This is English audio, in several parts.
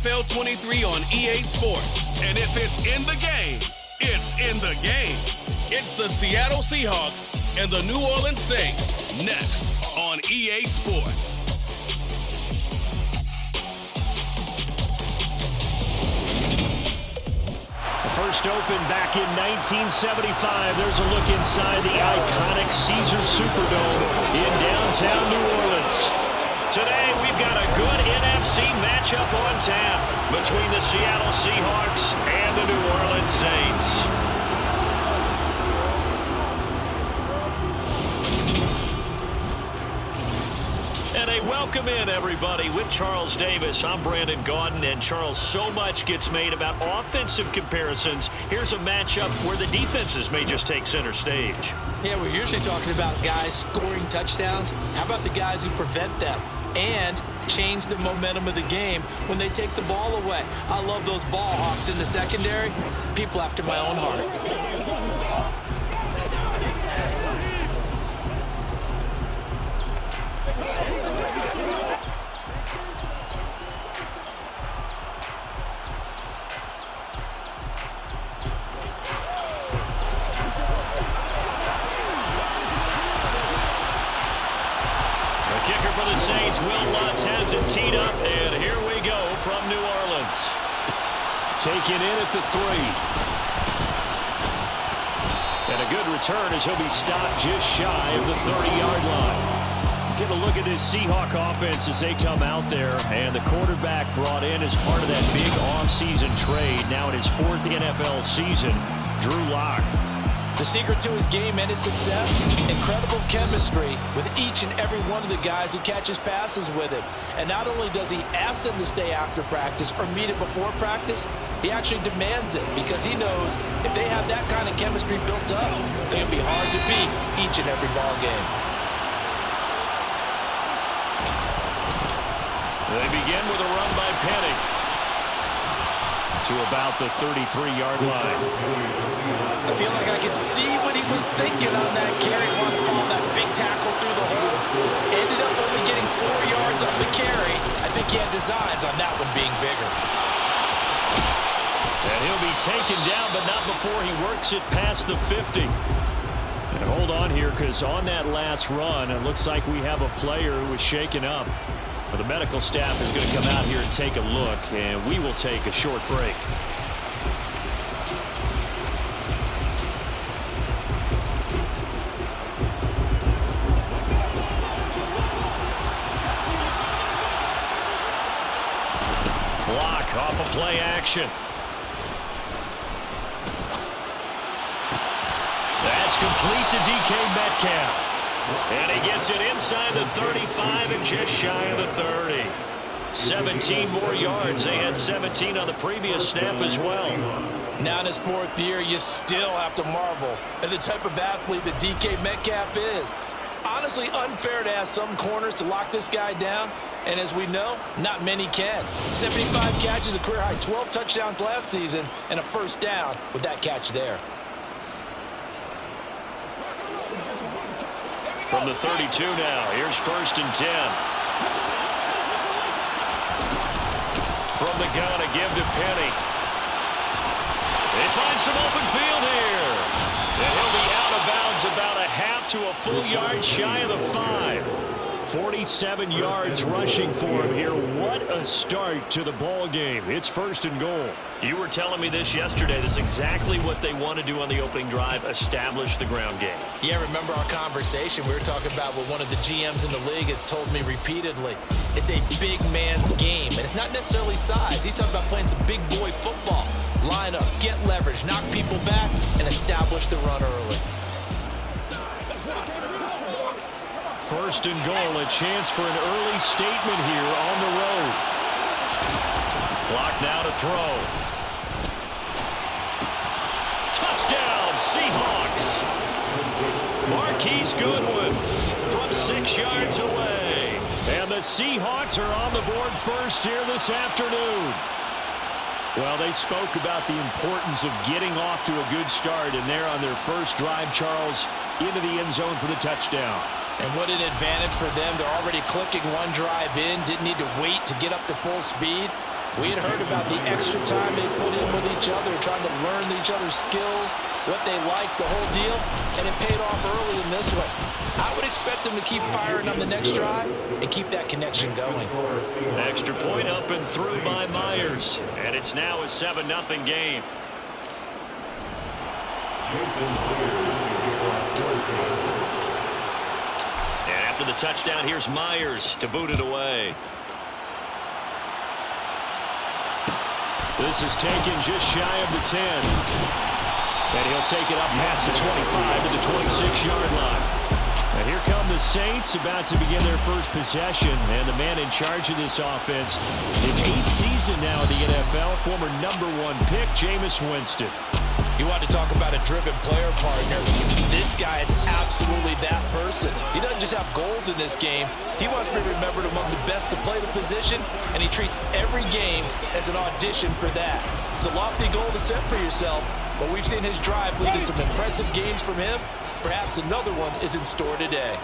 NFL 23 on EA Sports. And if it's in the game, it's in the game. It's the Seattle Seahawks and the New Orleans Saints next on EA Sports. First opened back in 1975. There's a look inside the iconic Caesars Superdome in downtown New Orleans. Today, we've got a good NFC matchup on tap between the Seattle Seahawks and the New Orleans Saints. And a welcome in, everybody, with Charles Davis. I'm Brandon Gaudin, and Charles, so much gets made about offensive comparisons. Here's a matchup where the defenses may just take center stage. Yeah, we're usually talking about guys scoring touchdowns. How about the guys who prevent them and change the momentum of the game when they take the ball away? I love those ball hawks in the secondary. People after my own heart. Saints, Will Lutz has it teed up, and here we go from New Orleans. Taken in at the 3. And a good return as he'll be stopped just shy of the 30-yard line. Get a look at this Seahawk offense as they come out there, and the quarterback brought in as part of that big offseason trade, now in his 4th NFL season, Drew Lock. The secret to his game and his success, incredible chemistry with each and every one of the guys he catches passes with him. And not only does he ask them to stay after practice or meet it before practice, he actually demands it because he knows if they have that kind of chemistry built up, they're going to be hard to beat each and every ball game. They begin with a run by Punting to about the 33-yard line. I feel like I could see what he was thinking on that carry. Wanted to follow that big tackle through the hole. Ended up only getting 4 yards on the carry. I think he had designs on that one being bigger. And he'll be taken down, but not before he works it past the 50. And hold on here, because on that last run, it looks like we have a player who was shaken up. But the medical staff is going to come out here and take a look, and we will take a short break. Block off of play action. That's complete to DK Metcalf. And he gets it inside the 35 and just shy of the 30. 17 more yards. They had 17 on the previous snap as well. Now in his 4th year, you still have to marvel at the type of athlete that DK Metcalf is. Honestly, unfair to ask some corners to lock this guy down. And as we know, not many can. 75 catches, a career high 12 touchdowns last season, and a first down with that catch there. From the 32 now, here's 1st and 10. From the gun, a give to Penny. They find some open field here. And he'll be out of bounds about a half to a full yard shy of the 5. 47 yards rushing for him here. What a start to the ball game. It's 1st and goal. You were telling me this yesterday. This is exactly what they want to do on the opening drive, establish the ground game. Yeah, remember our conversation? We were talking about what one of the GMs in the league has told me repeatedly. It's a big man's game, and it's not necessarily size. He's talking about playing some big boy football. Line up, get leverage, knock people back, and establish the run early. 1st and goal, a chance for an early statement here on the road. Clock now to throw. Touchdown, Seahawks. Marquise Goodwin from 6 yards away. And the Seahawks are on the board first here this afternoon. Well, they spoke about the importance of getting off to a good start, and they're on their first drive, Charles, into the end zone for the touchdown. And what an advantage for them. They're already clicking one drive in, didn't need to wait to get up to full speed. We had heard about the extra time they put in with each other, trying to learn each other's skills, what they like, the whole deal, and it paid off early in this one. I would expect them to keep firing on the next drive and keep that connection going. Extra point up and through by Myers, and it's now a 7-0 game. And after the touchdown, here's Myers to boot it away. This is taken just shy of the 10. And he'll take it up past the 25 to the 26-yard line. And here come the Saints about to begin their first possession. And the man in charge of this offense, his 8th season now in the NFL, former #1 pick, Jameis Winston. You want to talk about a driven player, partner. This guy is absolutely that person. He doesn't just have goals in this game. He wants to be remembered among the best to play the position, and he treats every game as an audition for that. It's a lofty goal to set for yourself, but we've seen his drive lead to some impressive games from him. Perhaps another one is in store today.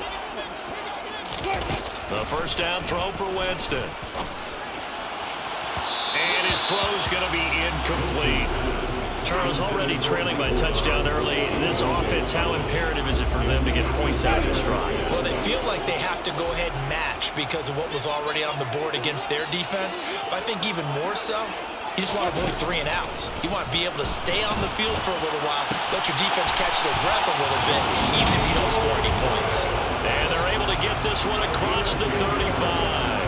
The first down throw for Winston. And his throw's going to be incomplete. Charles, already trailing by touchdown early. This offense, how imperative is it for them to get points out of this drive? Well, they feel like they have to go ahead and match because of what was already on the board against their defense. But I think even more so, you just want to avoid 3 and outs. You want to be able to stay on the field for a little while, let your defense catch their breath a little bit, even if you don't score any points. And they're able to get this one across the 35.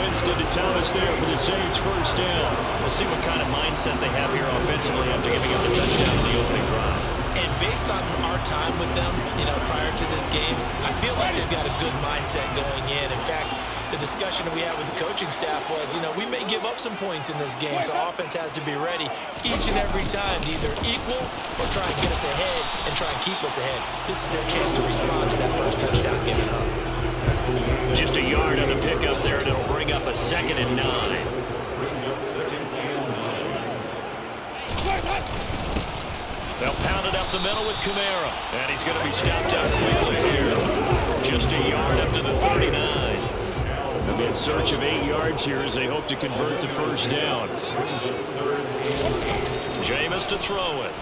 Winston to Thomas there for the Saints' first down. We'll see what kind of mindset they have here offensively after giving up the touchdown in the opening drive. And based on our time with them, prior to this game, I feel like they've got a good mindset going in. In fact, the discussion that we had with the coaching staff was, we may give up some points in this game, so offense has to be ready each and every time to either equal or try and get us ahead and try and keep us ahead. This is their chance to respond to that first touchdown given up. Just a yard on the pickup there, and it'll bring up a 2nd and 9. They'll pound it up the middle with Kamara, and he's going to be stopped out quickly here. Just a yard up to the 39. They'll be in search of 8 yards here as they hope to convert the first down. Jameis to throw it.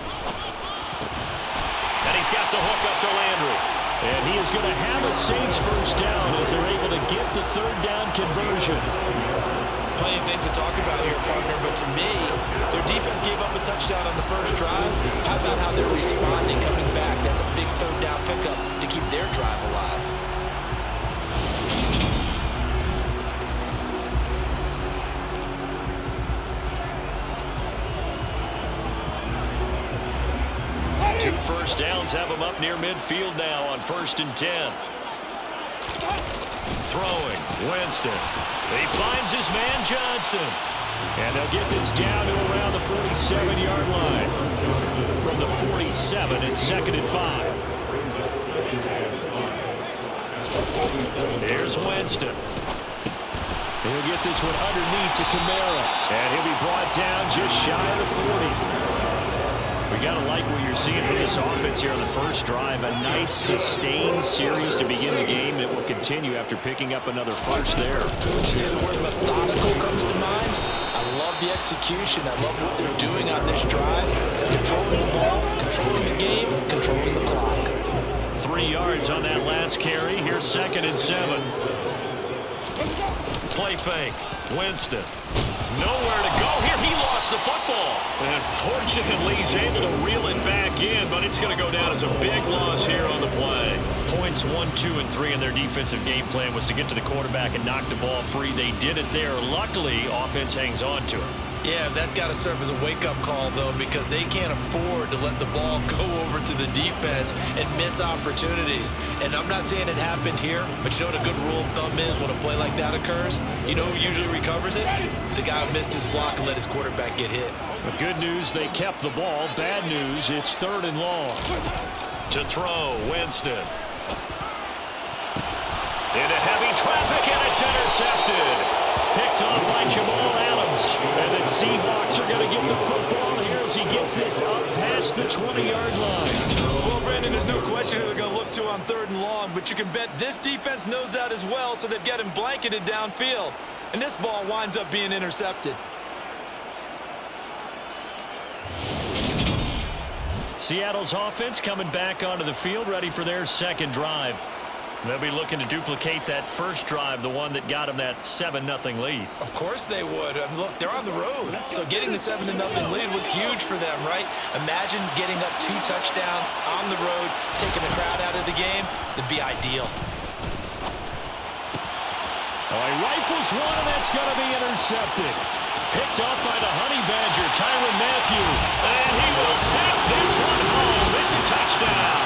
And he's got the hook up to Landry. And he is going to have a Saints first down as they're able to get the 3rd down conversion. Plenty of things to talk about here, partner, but to me, their defense gave up a touchdown on the first drive. How about how they're responding, coming back? That's a big 3rd down pickup to keep their drive alive. First downs have him up near midfield now on 1st and 10. Throwing, Winston. He finds his man Johnson. And they'll get this down to around the 47-yard line. From the 47, it's 2nd and 5. Here's Winston. He'll get this one underneath to Kamara. And he'll be brought down just shy of the 40. We got to like what you're seeing from this offense here on the first drive. A nice, sustained series to begin the game. It will continue after picking up another first there. Would you say the word methodical comes to mind? I love the execution. I love what they're doing on this drive. They're controlling the ball, controlling the game, controlling the clock. 3 yards on that last carry. Here's 2nd and 7. Play fake. Winston. Nowhere to go here. He lost the football. And fortunately, he's able to reel it back in, but it's going to go down as a big loss here on the play. Points 1, 2, and 3 in their defensive game plan was to get to the quarterback and knock the ball free. They did it there. Luckily, offense hangs on to it. Yeah, that's got to serve as a wake-up call, though, because they can't afford to let the ball go over to the defense and miss opportunities. And I'm not saying it happened here, but you know what a good rule of thumb is when a play like that occurs? You know who usually recovers it? The guy who missed his block and let his quarterback get hit. The good news, they kept the ball. Bad news, it's 3rd and long. To throw, Winston. Into heavy traffic, and it's intercepted. Picked off by Jamal Adams. And the Seahawks are going to get the football here as he gets this up past the 20-yard line. Well, Brandon, there's no question who they're going to look to on 3rd and long, but you can bet this defense knows that as well, so they've got him blanketed downfield. And this ball winds up being intercepted. Seattle's offense coming back onto the field, ready for their second drive. They'll be looking to duplicate that first drive, the one that got them that 7-0 lead. Of course they would. Look, they're on the road. So getting the 7-0 lead was huge for them, right? Imagine getting up 2 touchdowns on the road, taking the crowd out of the game. That'd be ideal. Oh, he rifles one, and that's going to be intercepted. Picked off by the Honey Badger, Tyrann Mathieu. And he will take this one home. It's a touchdown.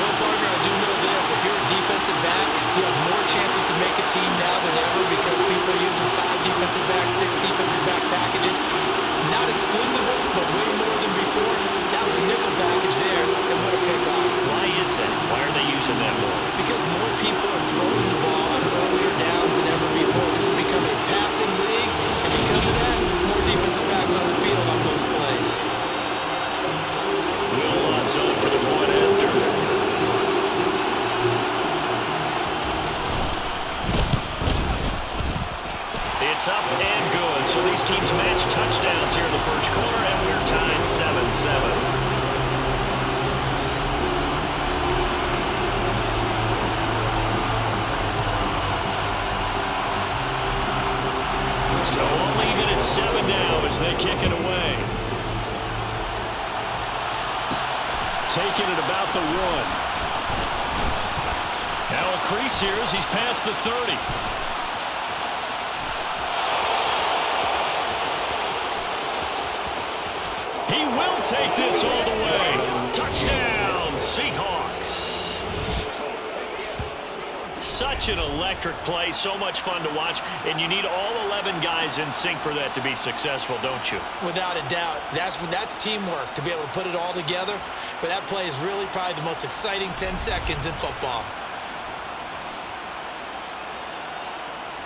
I do know this. If you're a defensive back, you have more chances to make a team now than ever because people are using 5 defensive backs, 6 defensive back packages. Not exclusively, but way more than before. That was a nickel package there, and what a pickoff. Why is that? Why are they using that more? Because more people are throwing the ball on earlier downs than ever before. This has become a passing league, and because of that, more defensive backs on the field on those plays. Will Lutz on for the point after. It's up and good. So these teams match touchdowns here in the first quarter, and we're tied 7-7. So only even at 7 now as they kick it away. Taking it about the 1. Now a crease here as he's past the 30. He will take this all the way. Touchdown, Seahawks. Such an electric play, so much fun to watch, and you need all 11 guys in sync for that to be successful, don't you? Without a doubt. That's teamwork, to be able to put it all together. But that play is really probably the most exciting 10 seconds in football.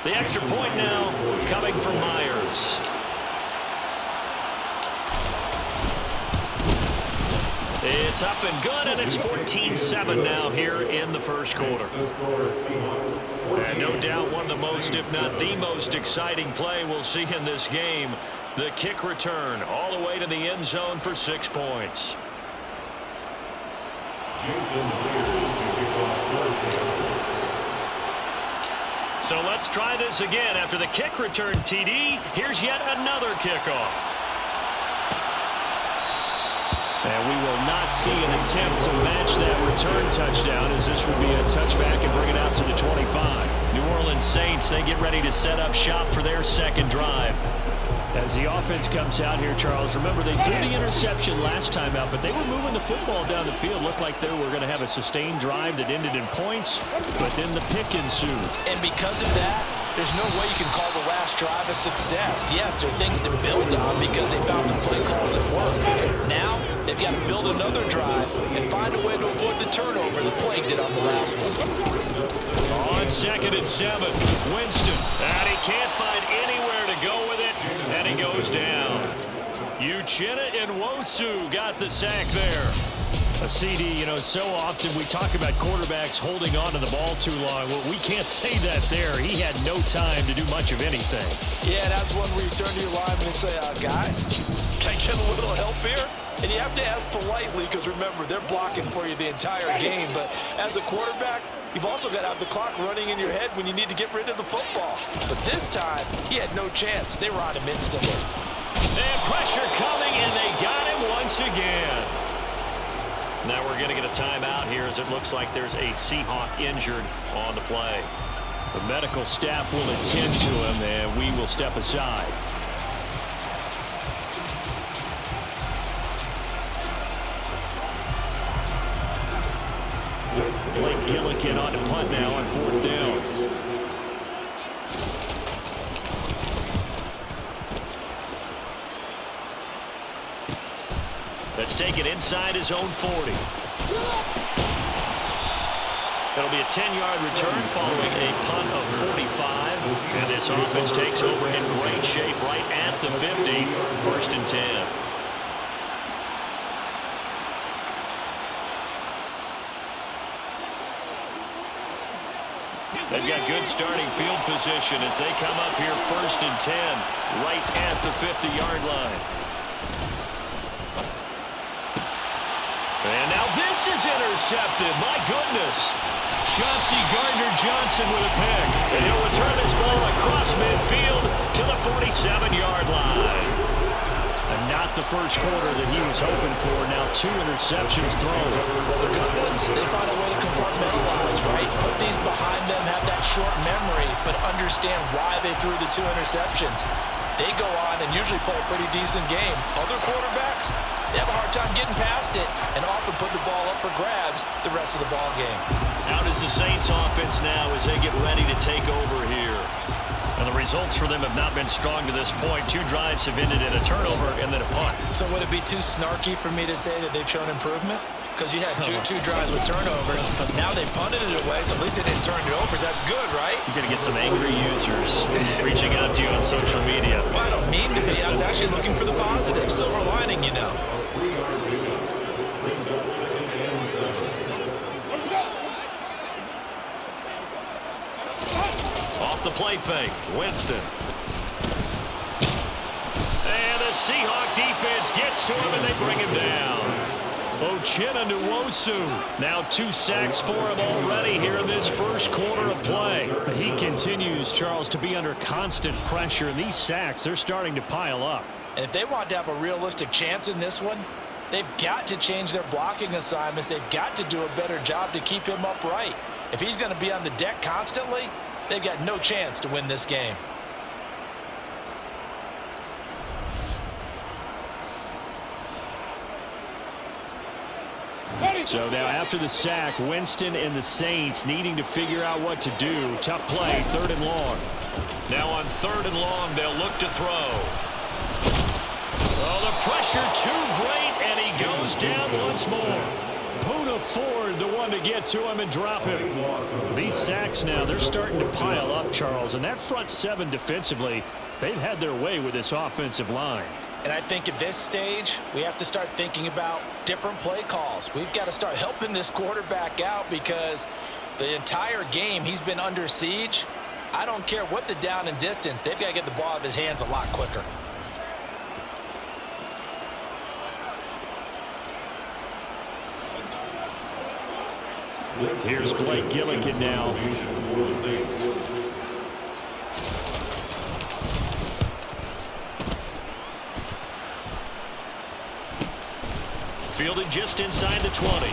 The extra point now coming from Myers. It's up and good, and it's 14-7 now here in the first quarter. And no doubt one of the most, if not the most exciting play we'll see in this game. The kick return all the way to the end zone for 6 points. So let's try this again. After the kick return TD, here's yet another kickoff. And we will not see an attempt to match that return touchdown, as this will be a touchback and bring it out to the 25. New Orleans Saints, they get ready to set up shop for their second drive. As the offense comes out here, Charles, remember they threw the interception last time out, but they were moving the football down the field. Looked like they were going to have a sustained drive that ended in points, but then the pick ensued. And because of that, there's no way you can call the last drive a success. Yes, there are things to build on because they found some play calls at work. Now, they've got to build another drive and find a way to avoid the turnover the plague did on the last one. On 2nd and 7, Winston. And he can't find anywhere to go with it, and he goes down. Uchenna and Nwosu got the sack there. A CD, you know, so often we talk about quarterbacks holding on to the ball too long. Well, we can't say that there. He had no time to do much of anything. Yeah, that's one where you turn to your lineman and say, guys, can I get a little help here? And you have to ask politely because, remember, they're blocking for you the entire game. But as a quarterback, you've also got to have the clock running in your head when you need to get rid of the football. But this time, he had no chance. They were on him instantly. And pressure coming, and they got him once again. Now we're going to get a timeout here as it looks like there's a Seahawk injured on the play. The medical staff will attend to him, and we will step aside. Blake Gillikin on to punt now on 4th down. Let's take it inside his own 40. That'll be a 10-yard return following a punt of 45. And this offense takes over in great shape right at the 50. 1st and 10. They've got good starting field position as they come up here 1st and 10 right at the 50-yard line. is intercepted. My goodness. Chauncey Gardner-Johnson with a pick. And he'll return this ball across midfield to the 47-yard line. And not the first quarter that he was hoping for. Now 2 interceptions thrown. Well, the good ones, they find a way to compartmentalize, right? Put these behind them, have that short memory, but understand why they threw the 2 interceptions. They go on and usually play a pretty decent game. Other quarterbacks, they have a hard time getting past it and often put the ball up for grabs the rest of the ball game. How does the Saints offense now as they get ready to take over here? And the results for them have not been strong to this point. 2 drives have ended in a turnover and then a punt. So would it be too snarky for me to say that they've shown improvement? Because you had two drives with turnovers. Now they punted it away, so at least they didn't turn it over. That's good, right? You're going to get some angry users reaching out to you on social media. Well, I don't mean to be. I was actually looking for the positive. Silver lining, you know. Off the play fake, Winston. And the Seahawk defense gets to him, and they bring him down. Uchenna Nwosu. Now 2 sacks for him already here in this first quarter of play. But he continues, Charles, to be under constant pressure, and these sacks, they're starting to pile up. And if they want to have a realistic chance in this one, they've got to change their blocking assignments. They've got to do a better job to keep him upright. If he's going to be on the deck constantly, they've got no chance to win this game. So now after the sack, Winston and the Saints needing to figure out what to do. Tough play, 3rd and long. Now on 3rd and long, they'll look to throw. Oh, the pressure too great, and he goes down once more. Poona Ford, the one to get to him and drop him. These sacks now, they're starting to pile up, Charles. And that front 7 defensively, they've had their way with this offensive line. And I think at this stage, we have to start thinking about different play calls. We've got to start helping this quarterback out because the entire game he's been under siege. I don't care what the down and distance. They've got to get the ball out of his hands a lot quicker. Here's Blake Gillikin now. Fielded just inside the 20.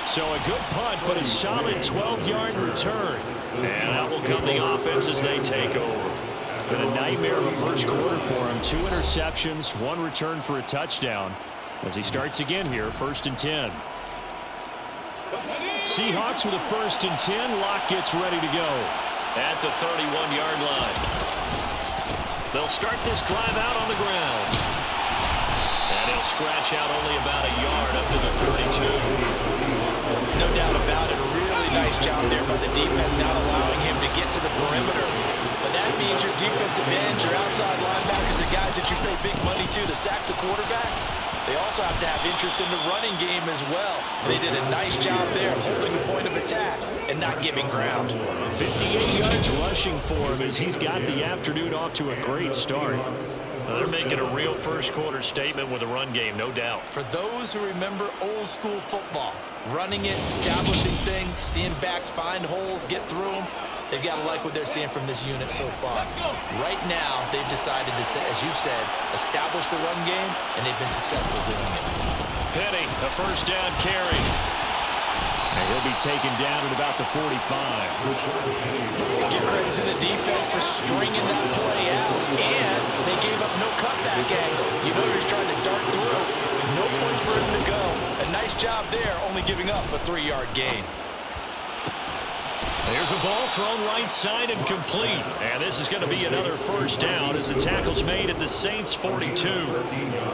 So a good punt, but a solid 12-yard return. And out will come the offense as they take over. Been a nightmare of a first quarter for him. 2 interceptions, 1 return for a touchdown. As he starts again here, 1st and 10. Seahawks with a 1st and 10. Locke gets ready to go. At the 31-yard line. They'll start this drive out on the ground. And he'll scratch out only about a yard up to the 32. No doubt about it. A really nice job there by the defense, not allowing him to get to the perimeter. But that means your defensive ends, your outside linebackers, the guys that you pay big money to sack the quarterback, they also have to have interest in the running game as well. And they did a nice job there holding the point of attack and not giving ground. 58 yards rushing for him as he's got the afternoon off to a great start. They're making a real first quarter statement with a run game, no doubt. For those who remember old school football, running it, establishing things, seeing backs find holes, get through them, they've got to like what they're seeing from this unit so far. Right now, they've decided to, as you said, establish the run game, and they've been successful doing it. Penny, a 1st down carry. And he'll be taken down at about the 45. Give credit to the defense for stringing that play out, and they gave up no cutback angle. You know he's trying to dart through. No place for him to go. A nice job there, only giving up a 3-yard gain. There's a ball thrown right side and complete. And this is going to be another 1st down as the tackle's made at the Saints' 42.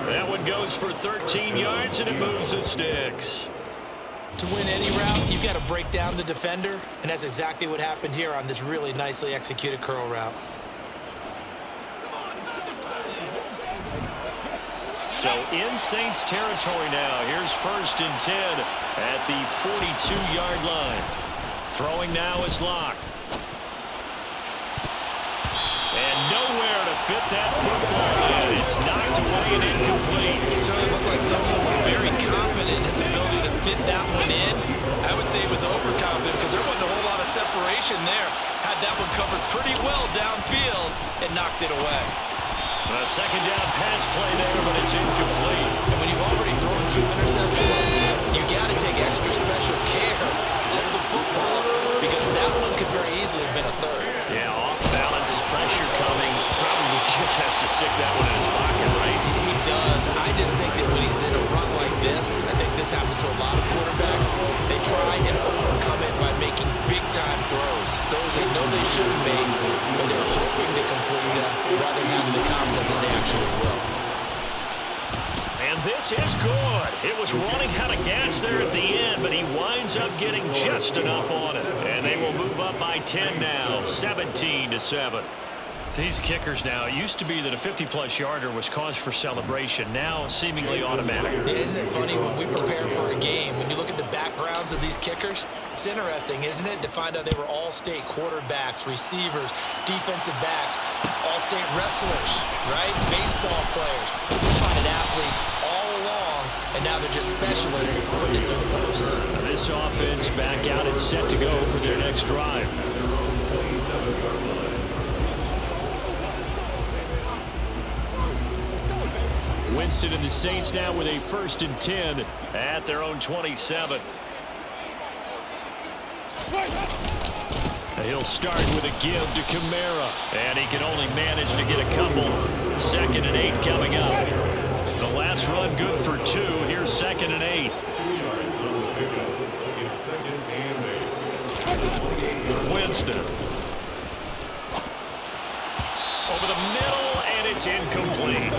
That one goes for 13 yards, and it moves the sticks. To win any route, you've got to break down the defender, and that's exactly what happened here on this really nicely executed curl route. So in Saints territory now. Here's 1st and 10 at the 42-yard line. Throwing now is Locke. And nowhere to fit that football in. It's knocked away and incomplete. It certainly looked like someone was very confident in his ability to fit that one in. I would say he was overconfident because there wasn't a whole lot of separation there. Had that one covered pretty well downfield and knocked it away. A second down pass play there, but it's incomplete. And when you've already thrown 2 interceptions, you got to take extra special care of the football because that one could very easily have been a third. Yeah, off balance, pressure coming. Probably just has to stick that one in his pocket, right? He does. I just think that when he's in a run like this, I think this happens to a lot of quarterbacks, they try and overcome it by making big-time throws. Throws they know they shouldn't make, but they're hoping to complete them rather than having the confidence that they actually will. And this is good. It was running out of gas there at the end, but he winds up getting just enough on it. And they will move up by 10 now, 17-7. These kickers now, it used to be that a 50-plus yarder was cause for celebration. Now, seemingly automatic. Yeah, isn't it funny when we prepare for a game, when you look at the backgrounds of these kickers, it's interesting, isn't it, to find out they were all-state quarterbacks, receivers, defensive backs, all-state wrestlers, right? Baseball players. We're finding athletes all along, and now they're just specialists putting it through the posts. This offense back out and set to go for their next drive. Winston and the Saints now with a 1st and 10 at their own 27. He'll start with a give to Kamara, and he can only manage to get a couple. 2nd and 8 coming up. The last run good for 2. Here's 2nd and 8. Winston. Over the middle, and it's incomplete.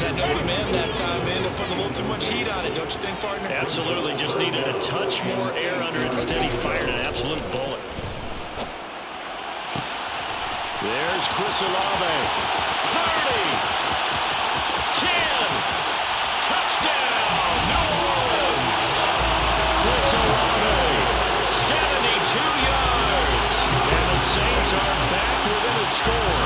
Had an open man that time, man. They're putting a little too much heat on it, don't you think, partner? Absolutely. Just needed a touch more air under it. Instead, he fired an absolute bullet. There's Chris Olave. 30. 10. Touchdown, New Orleans. Chris Olave. 72 yards. And the Saints are back within a score.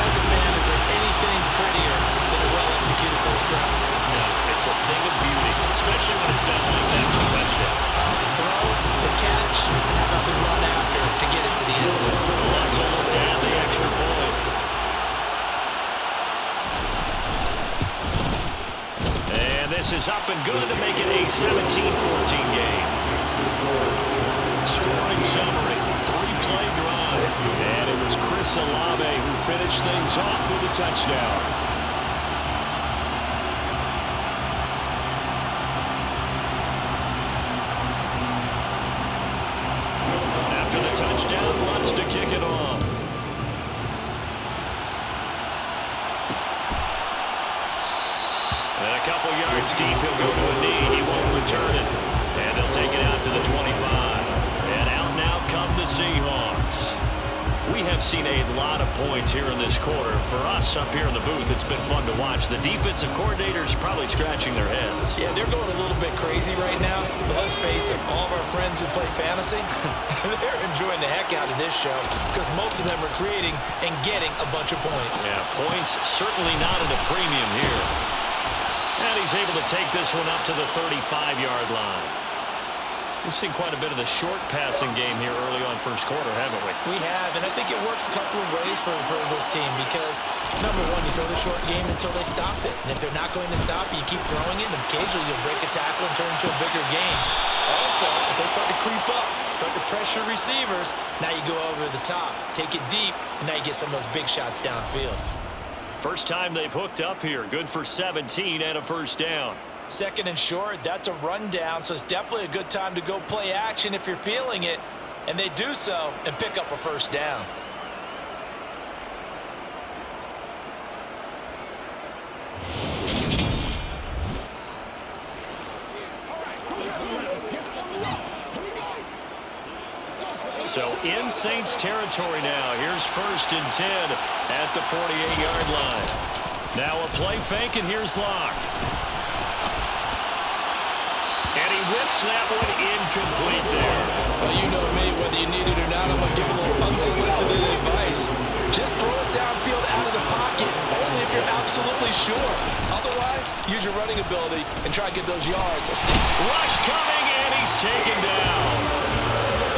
As a fan, is there anything prettier than a well-executed post route? No, it's a thing of beauty, especially when it's done like that for a touchdown. The throw, the catch, and how about the run after to get it to the end zone? Alonso looked down the extra point. And this is up and good to make it a 17-14 game. Scoring summary, 3-play drive. And it was Chris Olave who finished things off with a touchdown. After the touchdown, wants to kick it off. And a couple yards deep, he'll go to a knee. He won't return it. And they'll take it out to the 25. And out now come the Seahawks. We have seen a lot of points here in this quarter. For us up here in the booth, it's been fun to watch. The defensive coordinators probably scratching their heads. Yeah, they're going a little bit crazy right now. But let's face it, all of our friends who play fantasy, they're enjoying the heck out of this show because most of them are creating and getting a bunch of points. Yeah, points certainly not at a premium here. And he's able to take this one up to the 35-yard line. We've seen quite a bit of the short passing game here early on first quarter, haven't we? We have, and I think it works a couple of ways for this team because, number one, you throw the short game until they stop it. And if they're not going to stop it, you keep throwing it, and occasionally you'll break a tackle and turn into a bigger game. Also, if they start to creep up, start to pressure receivers, now you go over the top, take it deep, and now you get some of those big shots downfield. First time they've hooked up here. Good for 17 and a first down. 2nd and short, that's a rundown, so it's definitely a good time to go play action if you're feeling it. And they do so and pick up a first down. So in Saints territory now. Here's 1st and 10 at the 48-yard line. Now a play fake, and here's Locke. And he whips that one incomplete there. Well, you know me, whether you need it or not, I'm going to give a little unsolicited advice. Just throw it downfield out of the pocket. sure. Otherwise, use your running ability and try to get those yards. Rush coming, and he's taken down.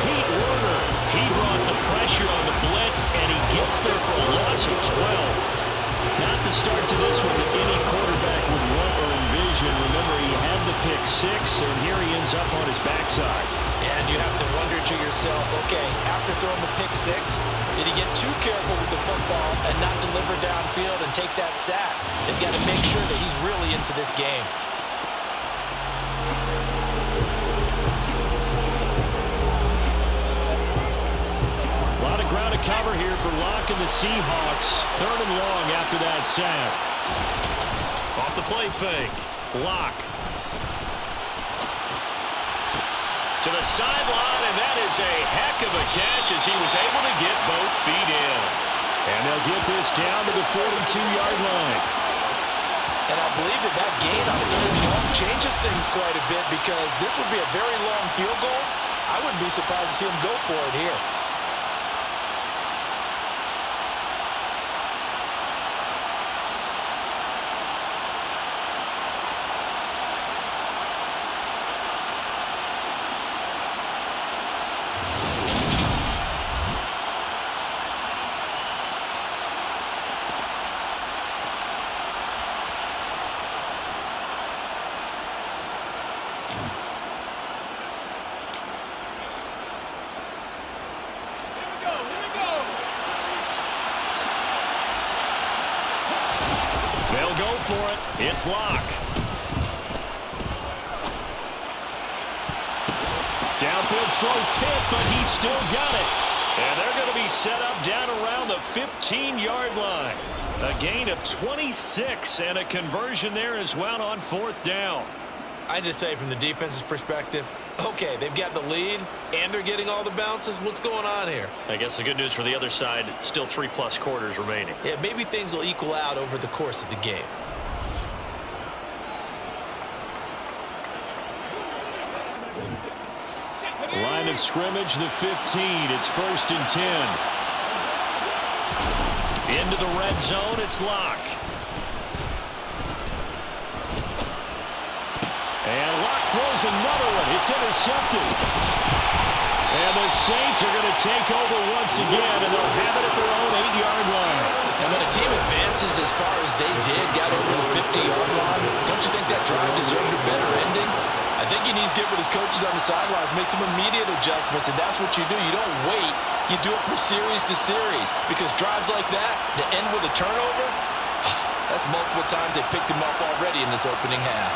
Pete Werner, he brought the pressure on the blitz, and he gets there for a loss of 12. Not the start to this one that any quarterback would want or envision. Remember, he had the pick 6, and here he ends up on his backside. And you have to wonder to yourself, okay, after throwing the pick 6, did he get too careful with the football and not deliver downfield and take that sack? They've got to make sure that he's really into this game. A lot of ground to cover here for Locke and the Seahawks. 3rd and long after that sack. Off the play fake. Locke. To the sideline, and that is a heck of a catch as he was able to get both feet in. And they'll get this down to the 42-yard line. And I believe that gain on the 3rd and long changes things quite a bit because this would be a very long field goal. I wouldn't be surprised to see him go for it here. They'll go for it. It's Locke. Downfield throw tip, but he's still got it. And they're going to be set up down around the 15-yard line. A gain of 26 and a conversion there as well on 4th down. I just say from the defense's perspective, okay, they've got the lead and they're getting all the bounces. What's going on here? I guess the good news for the other side, still 3+ quarters remaining. Yeah, maybe things will equal out over the course of the game. Line of scrimmage, the 15. It's 1st and 10. Into the red zone, it's Locke. And Locke throws another one. It's intercepted. And the Saints are going to take over once again, and they'll have it at their own 8-yard line. And when a team advances as far as they did, got over the 50-yard line, don't you think that drive deserved a better ending? I think he needs to get with his coaches on the sidelines, make some immediate adjustments, and that's what you do. You don't wait. You do it from series to series because drives like that, to end with a turnover, that's multiple times they picked him up already in this opening half.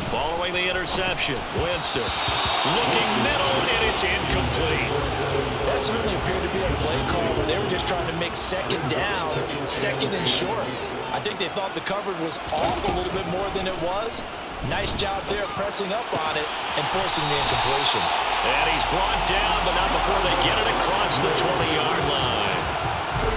Following the interception, Winston looking middle, and it's incomplete. That certainly appeared to be a play call where they were just trying to make 2nd down, 2nd and short. I think they thought the coverage was off a little bit more than it was. Nice job there pressing up on it and forcing the incompletion. And he's brought down, but not before they get it across the 20-yard line.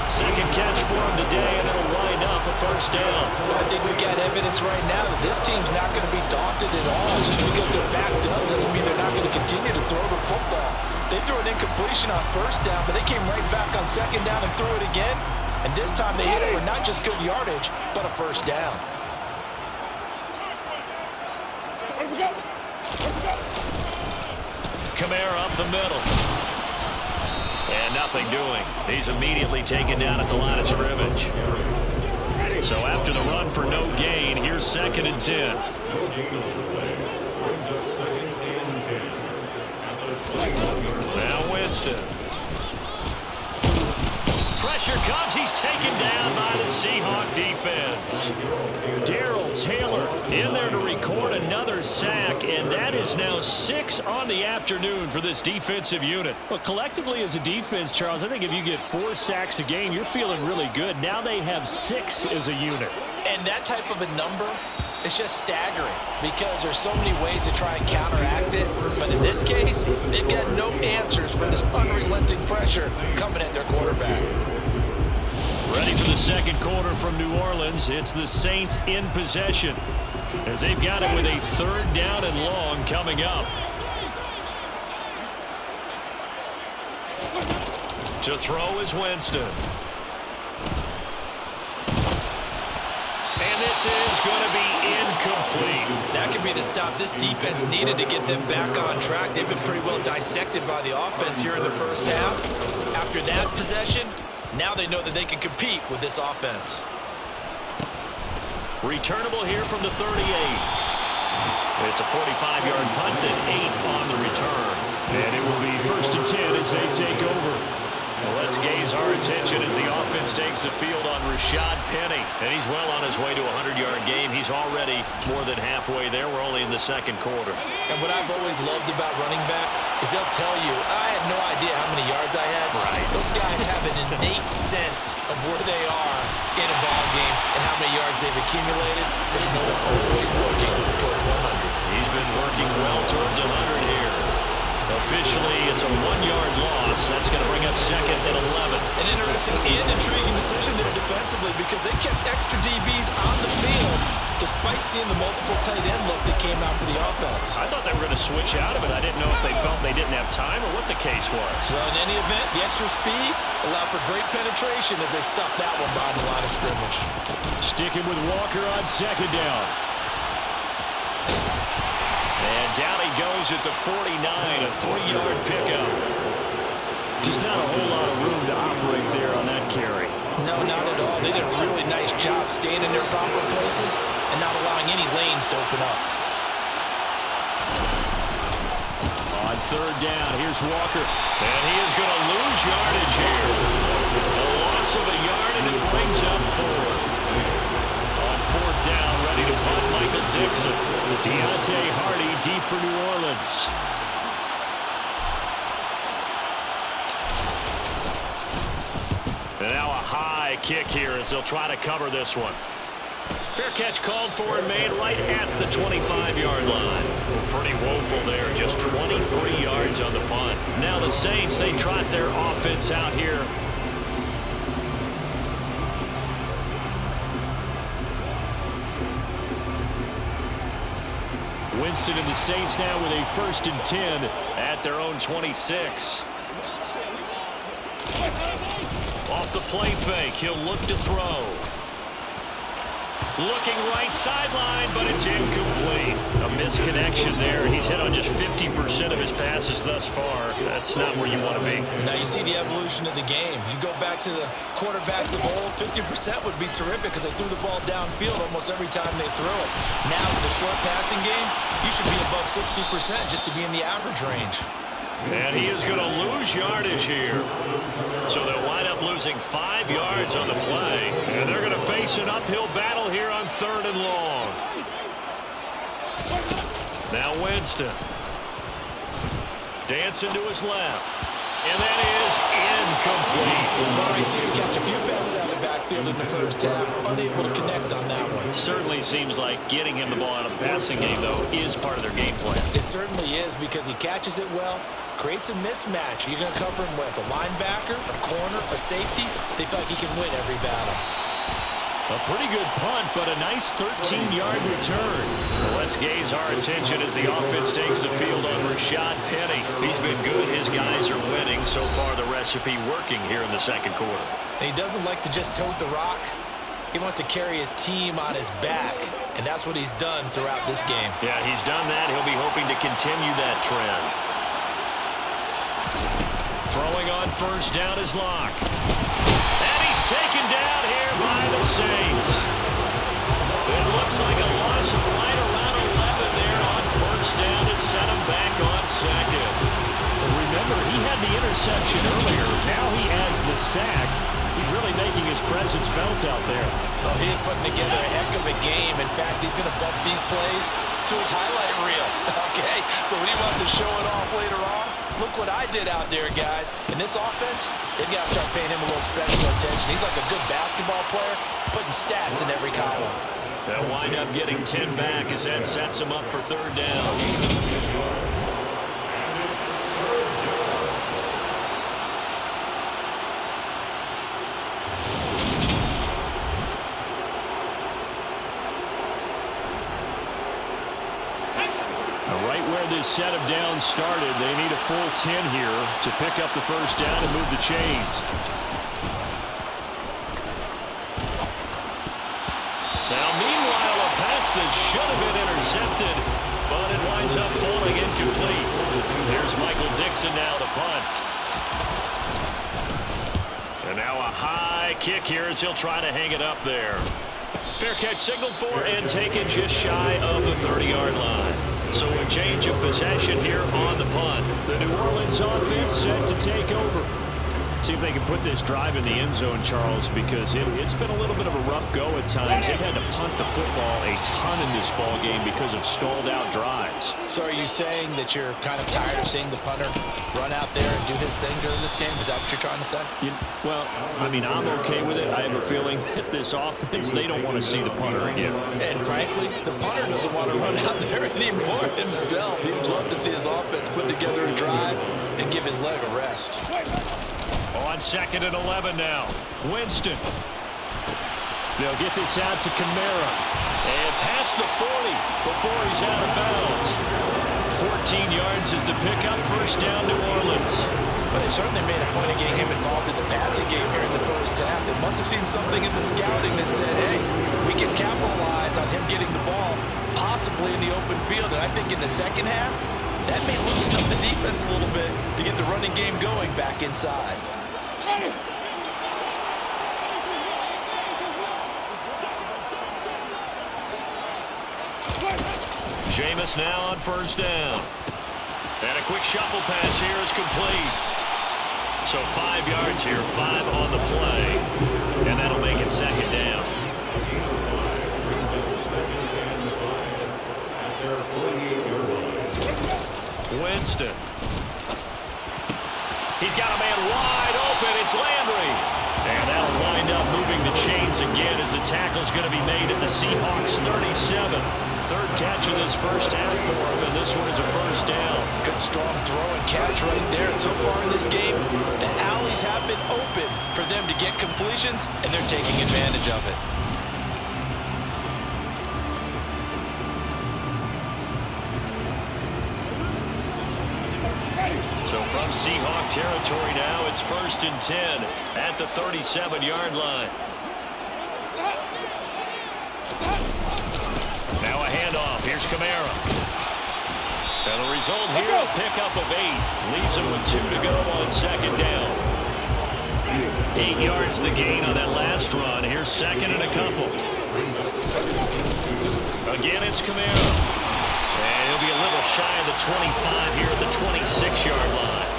2nd catch for him today, and it'll wind up a 1st down. I think we've got evidence right now that this team's not going to be daunted at all. Just because they're backed up doesn't mean they're not going to continue to throw the football. They threw an incompletion on 1st down, but they came right back on 2nd down and threw it again. And this time they hit it for not just good yardage, but a 1st down. Kamara up the middle. And nothing doing. He's immediately taken down at the line of scrimmage. So after the run for no gain, here's 2nd and 10. Now Winston. Pressure comes. He's taken down by the Seahawk defense. Darrell Taylor in there to record another sack, and that is now 6 on the afternoon for this defensive unit. Well, collectively as a defense, Charles, I think if you get 4 sacks a game, you're feeling really good. Now they have 6 as a unit. And that type of a number is just staggering because there's so many ways to try and counteract it. But in this case, they've got no answers for this unrelenting pressure coming at their quarterback. Ready for the second quarter from New Orleans. It's the Saints in possession as they've got it with a 3rd down and long coming up. To throw is Winston. And this is going to be incomplete. That could be the stop this defense needed to get them back on track. They've been pretty well dissected by the offense here in the first half. After that possession, now they know that they can compete with this offense. Returnable here from the 38. It's a 45-yard punt and 8 on the return. And it will be 1st and 10 as they take over. Well, let's gaze our attention as the offense takes the field on Rashad Penny. And he's well on his way to a 100-yard game. He's already more than halfway there. We're only in the second quarter. And what I've always loved about running backs is they'll tell you, I had no idea how many yards I had. Right. Those guys have an innate sense of where they are in a ball game and how many yards they've accumulated, because you know they're always working towards 100. He's been working well towards 100 here. Officially, it's a 1-yard loss. That's going to bring up 2nd and 11. An interesting and intriguing decision there defensively, because they kept extra DBs on the field despite seeing the multiple tight end look that came out for the offense. I thought they were going to switch out of it. I didn't know if they felt they didn't have time or what the case was. Well, in any event, the extra speed allowed for great penetration as they stuffed that one behind the line of scrimmage. Sticking with Walker on 2nd down. And down he goes at the 49, a 3-yard pickup. Just not a whole lot of room to operate there on that carry. No, not at all. They did a really nice job staying in their proper places and not allowing any lanes to open up. On 3rd down, here's Walker. And he is going to lose yardage here. A loss of a yard, and it brings up 4th. On 4th down, ready to punt, Michael Dixon. Deontay Hardy deep for New Orleans. And now a high kick here as they'll try to cover this one. Fair catch called for and made right at the 25-yard line. Pretty woeful there, just 23 yards on the punt. Now the Saints, they trot their offense out here. Winston and the Saints now with a 1st and 10 at their own 26. Off the play fake, he'll look to throw. Looking right sideline, but it's incomplete. A misconnection there. He's hit on just 50% of his passes thus far. That's not where you want to be. Now you see the evolution of the game. You go back to the quarterbacks of old, 50% would be terrific because they threw the ball downfield almost every time they threw it. Now with the short passing game, you should be above 60% just to be in the average range. And he is going to lose yardage here. So they'll wind up losing 5 yards on the play. And they're going to face an uphill battle here on 3rd and long. Now Winston. Dancing to his left. And that is incomplete. We've already seen him catch a few passes out of the backfield in the first half. Unable to connect on that one. Certainly seems like getting him the ball out of the passing game, though, is part of their game plan. It certainly is, because he catches it well, creates a mismatch. You're going to cover him with a linebacker, a corner, a safety. They feel like he can win every battle. A pretty good punt, but a nice 13-yard return. Well, let's gaze our attention as the offense takes the field on Rashad Penny. He's been good. His guys are winning. So far, the recipe working here in the second quarter. And he doesn't like to just tote the rock. He wants to carry his team on his back, and that's what he's done throughout this game. Yeah, he's done that. He'll be hoping to continue that trend. Throwing on 1st down is Locke. And he's taken down here by the Saints. It looks like a loss of right around 11 there on 1st down to set him back on 2nd. Remember, he had the interception earlier. Now he adds the sack. He's really making his presence felt out there. Oh, he's putting together a heck of a game. In fact, he's going to bump these plays to his highlight reel. Okay, so when he wants to show it off later on, look what I did out there, guys. In this offense, they've got to start paying him a little special attention. He's like a good basketball player, putting stats in every column. They'll wind up getting 10 back as that sets him up for 3rd down. Right where this set of downs started, they need a full 10 here to pick up the first down and move the chains. Now, meanwhile, a pass that should have been intercepted, but it winds up falling incomplete. Here's Michael Dixon now to punt. And now a high kick here as he'll try to hang it up there. Fair catch signaled for and taken just shy of the 30-yard line. So a change of possession here on the punt. The New Orleans offense set to take over. See if they can put this drive in the end zone, Charles, because it's been a little bit of a rough go at times. They've had to punt the football a ton in this ball game because of stalled out drives. So are you saying that you're kind of tired of seeing the punter run out there and do his thing during this game? Is that what you're trying to say? Well, I mean, I'm okay with it. I have a feeling that this offense, they don't want to see the punter again. And frankly, the punter doesn't want to run out there anymore himself. He'd love to see his offense put together a drive and give his leg a rest. On 2nd and 11 now. Winston. They'll get this out to Kamara. And past the 40 before he's out of bounds. 14 yards is the pickup. First down, New Orleans. But they certainly made a point of getting him involved in the passing game here in the first half. They must have seen something in the scouting that said, hey, we can capitalize on him getting the ball, possibly in the open field. And I think in the second half, that may loosen up the defense a little bit to get the running game going back inside. Jameis now on first down. And a quick shuffle pass here is complete. So 5 yards here, 5 on the play. And that'll make it second down. Winston. He's got a man wide open. It's Landry. And that'll wind up moving the chains again as the tackle's going to be made at the Seahawks 37. Third catch of this first half for him, and this one is a first down. Good strong throw and catch right there. And so far in this game, the alleys have been open for them to get completions, and they're taking advantage of it. So from Seahawk territory now, it's 1st and 10 at the 37-yard line. Now a handoff. Here's Kamara. And the result here, a pickup of 8. Leaves him with 2 to go on second down. 8 yards the gain on that last run. Here's 2nd and a couple. Again, it's Kamara. And he'll be a little shy of the 25 here at the 26-yard line.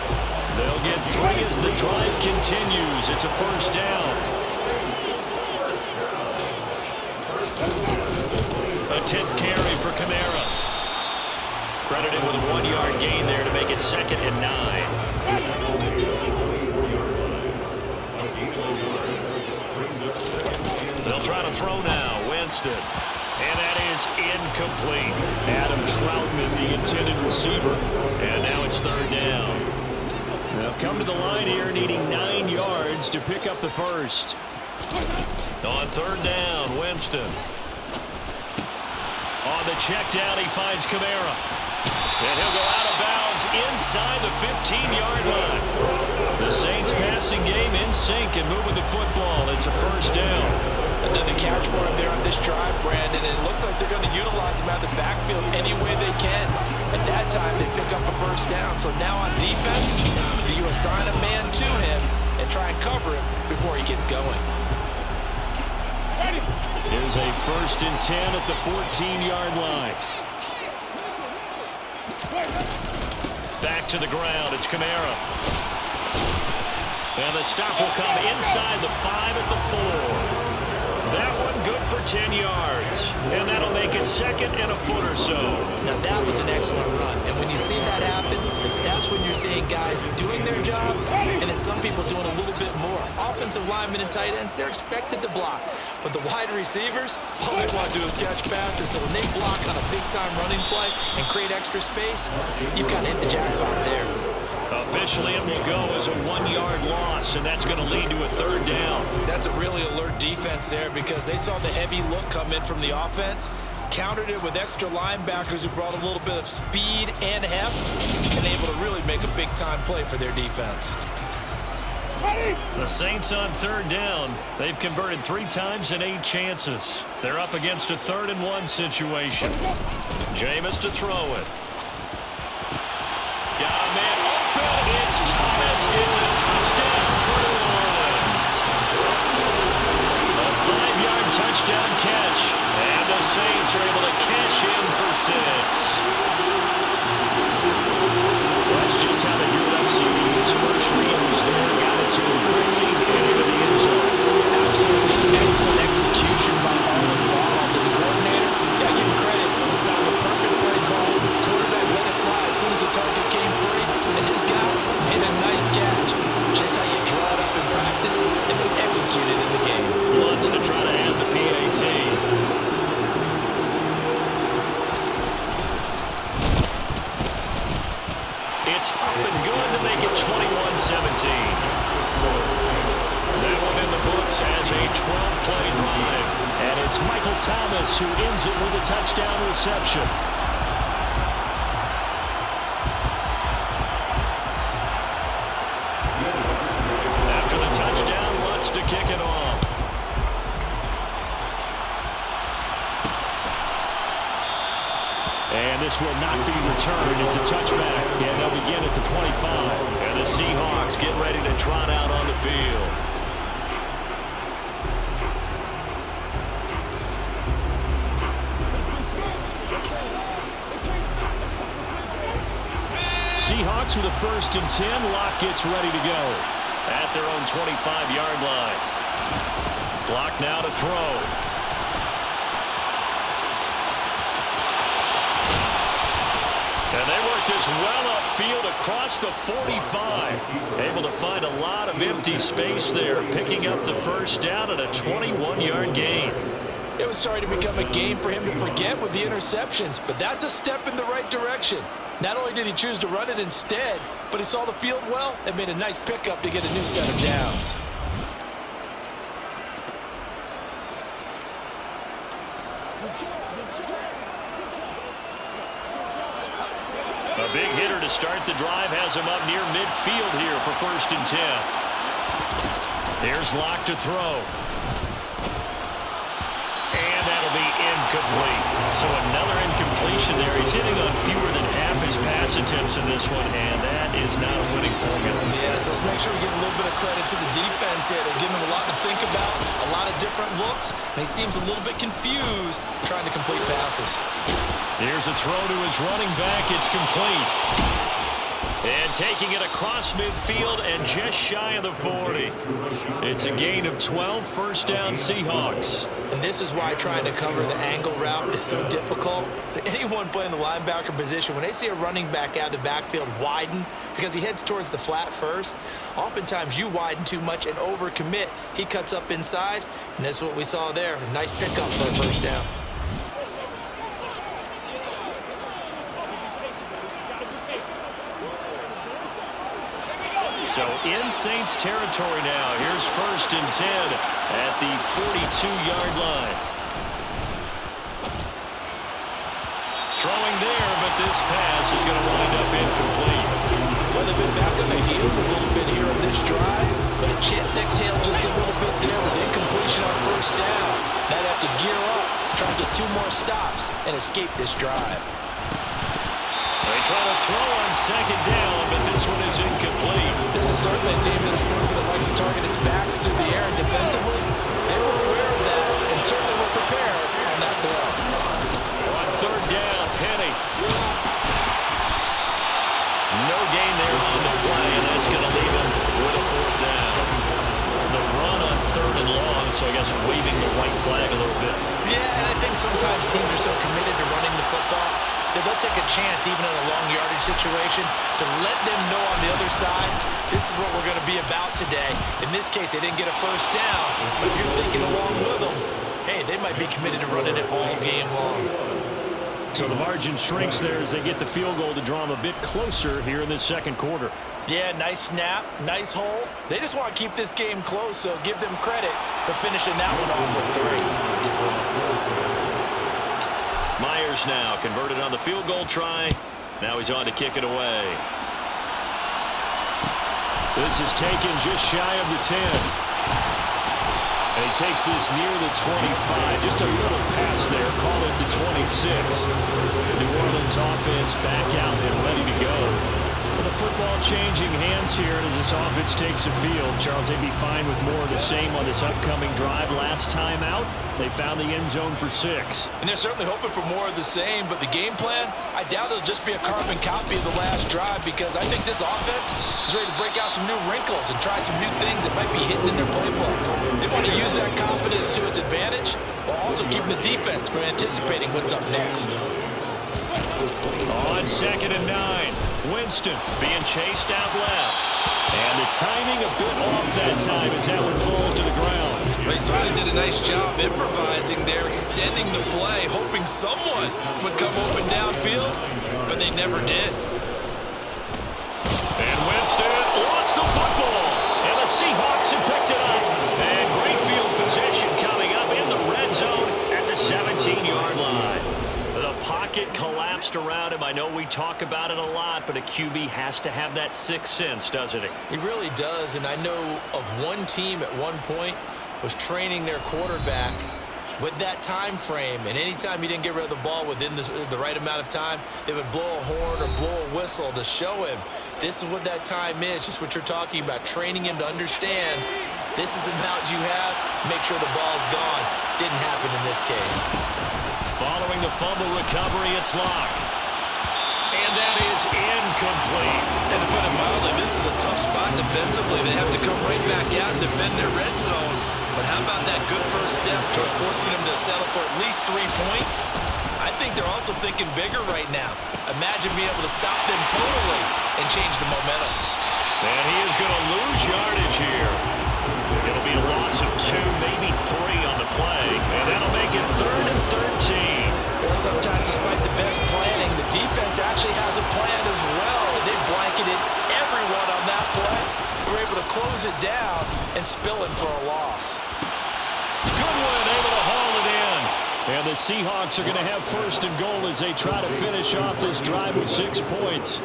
They'll get 3 as the drive continues. It's a first down. A 10th carry for Kamara. Credited with a 1-yard gain there to make it 2nd and 9. They'll try to throw now. Winston. And that is incomplete. Adam Troutman, the intended receiver. And now it's 3rd down. They'll come to the line here, needing 9 yards to pick up the first. On 3rd down, Winston. On the check down, he finds Kamara. And he'll go out of bounds inside the 15-yard line. The Saints passing game in sync and moving the football. It's a first down. Another catch for him there on this drive, Brandon, and it looks like they're going to utilize him out of the backfield any way they can. At that time, they pick up a first down. So now on defense, you assign a man to him and try and cover him before he gets going. Here's a 1st and 10 at the 14-yard line. Back to the ground. It's Kamara. And the stop will come inside the 5 at the 4. That one good for 10 yards. And that'll make it 2nd and a foot or so. Now that was an excellent run. And when you see that happen, that's when you're seeing guys doing their job and then some people doing a little bit more. Offensive linemen and tight ends, they're expected to block. But the wide receivers, all they want to do is catch passes. So when they block on a big-time running play and create extra space, you've got to hit the jackpot there. Officially, it will go as a 1-yard loss, and that's going to lead to a 3rd down. That's a really alert defense there because they saw the heavy look come in from the offense, countered it with extra linebackers who brought a little bit of speed and heft and able to really make a big-time play for their defense. The Saints on third down. They've converted 3 times in 8 chances. They're up against a 3rd-and-1 situation. Jameis to throw it. Got a man open. It's Thomas. It's a touchdown for New Orleans. A 5-yard touchdown catch. And the Saints are able to cash in for 6. That's just how they do it up CD's first readers there. Got it to him quickly and into the end zone. Absolutely excellent execution by all involved. And the coordinator, got to give him credit. Found the perfect play call. Quarterback let it fly as soon as the target came free. And his guy made a nice catch. Just how you draw it up in practice and then execute it in the game. Wants to try to add the PAT. It's up and good to make it 21-17. That one in the books as a 12-play drive. And it's Michael Thomas who ends it with a touchdown reception. After the touchdown, wants to kick it off. And this will not be returned. It's a touchback. And they'll begin at the 25. And the Seahawks get ready to trot out on the field. Seahawks with a 1st and 10. Locke gets ready to go. At their own 25-yard line. Locke now to throw. And they work this well upfield across the 45. Able to find a lot of empty space there, picking up the 1st down at a 21-yard gain. It was starting to become a game for him to forget with the interceptions, but that's a step in the right direction. Not only did he choose to run it instead, but he saw the field well and made a nice pickup to get a new set of downs. A big hitter to start the drive has him up near midfield here for 1st and 10. Here's Locke to throw. And that'll be incomplete. So another incompletion there. He's hitting on fewer than half his pass attempts in this one, and that is not a winning formula. Yeah, so let's make sure we give a little bit of credit to the defense here. They're giving him a lot to think about, a lot of different looks, and he seems a little bit confused trying to complete passes. Here's a throw to his running back. It's complete. And taking it across midfield and just shy of the 40. It's a gain of 12, 1st down Seahawks. And this is why trying to cover the angle route is so difficult. Anyone playing the linebacker position, when they see a running back out of the backfield widen because he heads towards the flat first, oftentimes you widen too much and overcommit. He cuts up inside, and that's what we saw there. A nice pickup for a 1st down. So in Saints territory now. Here's 1st and 10 at the 42-yard line. Throwing there, but this pass is going to wind up incomplete. Well, they've been back on their heels a little bit here on this drive, but a chance to exhale just a little bit there with incompletion on 1st down. Now they have to gear up, try to get 2 more stops, and escape this drive. They try to throw on 2nd down, but this one is incomplete. This is certainly a team that has proven that likes to target its backs through the air and defensively. They were aware of that and certainly were prepared on that throw. On 3rd down, Penny. No gain there on the play, and that's going to leave him with a 4th down. The run on 3rd and long, so I guess waving the white flag a little bit. Yeah, and I think sometimes teams are so committed to running the football that they'll take a chance, even in a long yardage situation, to let them know on the other side, this is what we're going to be about today. In this case, they didn't get a 1st down, but if you're thinking along with them, hey, they might be committed to running it all game long. So the margin shrinks there as they get the field goal to draw them a bit closer here in this 2nd quarter. Yeah, nice snap, nice hole. They just want to keep this game close, so give them credit for finishing that one off with 3. Myers now converted on the field goal try. Now he's on to kick it away. This is taken just shy of the 10. And he takes this near the 25. Just a little pass there. Call it the 26. New Orleans offense back out and ready to go. With the football changing hands here as this offense takes the field. Charles, they'd be fine with more of the same on this upcoming drive. Last time out, they found the end zone for 6. And they're certainly hoping for more of the same, but the game plan, I doubt it'll just be a carbon copy of the last drive, because I think this offense is ready to break out some new wrinkles and try some new things that might be hidden in their playbook. They want to use that confidence to its advantage while also keeping the defense from anticipating what's up next. On 2nd and 9, Winston being chased out left. And the timing a bit off that time as that one falls to the ground. They certainly did a nice job improvising there, extending the play, hoping someone would come open downfield, but they never did. And Winston lost the football, and the Seahawks have picked it up. And great field position coming up in the red zone at the 17-yard line. The pocket collapsed around him. I know we talk about it a lot, but a QB has to have that sixth sense, doesn't he? He really does, and I know of one team at one point was training their quarterback with that time frame, and anytime he didn't get rid of the ball within the right amount of time, they would blow a horn or blow a whistle to show him this is what that time is, just what you're talking about, training him to understand this is the amount you have, make sure the ball's gone. Didn't happen in this case. Following the fumble recovery, it's Locke. And that is incomplete. And to put it mildly, this is a tough spot defensively. They have to come right back out and defend their red zone. But how about that good first step towards forcing them to settle for at least 3 points? I think they're also thinking bigger right now. Imagine being able to stop them totally and change the momentum. And he is going to lose yardage here. It'll be a loss of 2, maybe 3 on the play. And that'll make it 3rd and 13. Well, sometimes despite the best planning, the defense actually has a plan as well. And they blanketed everyone on that play. They were able to close it down and spill it for a loss. Goodwin able to haul it in. And the Seahawks are going to have 1st and goal as they try to finish off this drive with 6 points.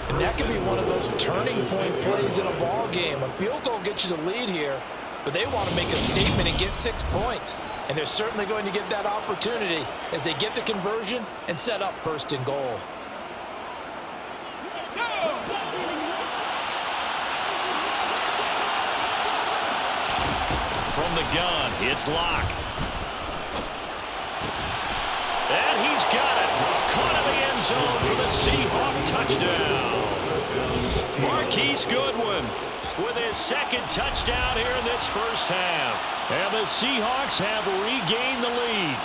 And that could be one of those turning point plays in a ball game. A field goal gets you the lead here, but they want to make a statement and get 6 points. And they're certainly going to get that opportunity as they get the conversion and set up 1st and goal. From the gun, it's Locke. And he's got it. Caught in the end zone for the Seahawk touchdown. Marquise Goodwin with his 2nd touchdown here in this first half. And the Seahawks have regained the lead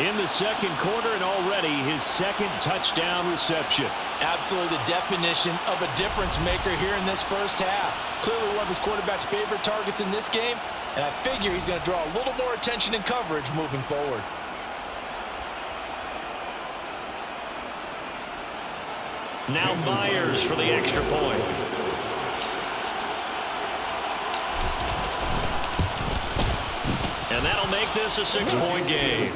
in the 2nd quarter, and already his 2nd touchdown reception. Absolutely the definition of a difference maker here in this first half. Clearly one of his quarterback's favorite targets in this game, and I figure he's going to draw a little more attention and coverage moving forward. Now Myers for the extra point. And that'll make this a 6-point game.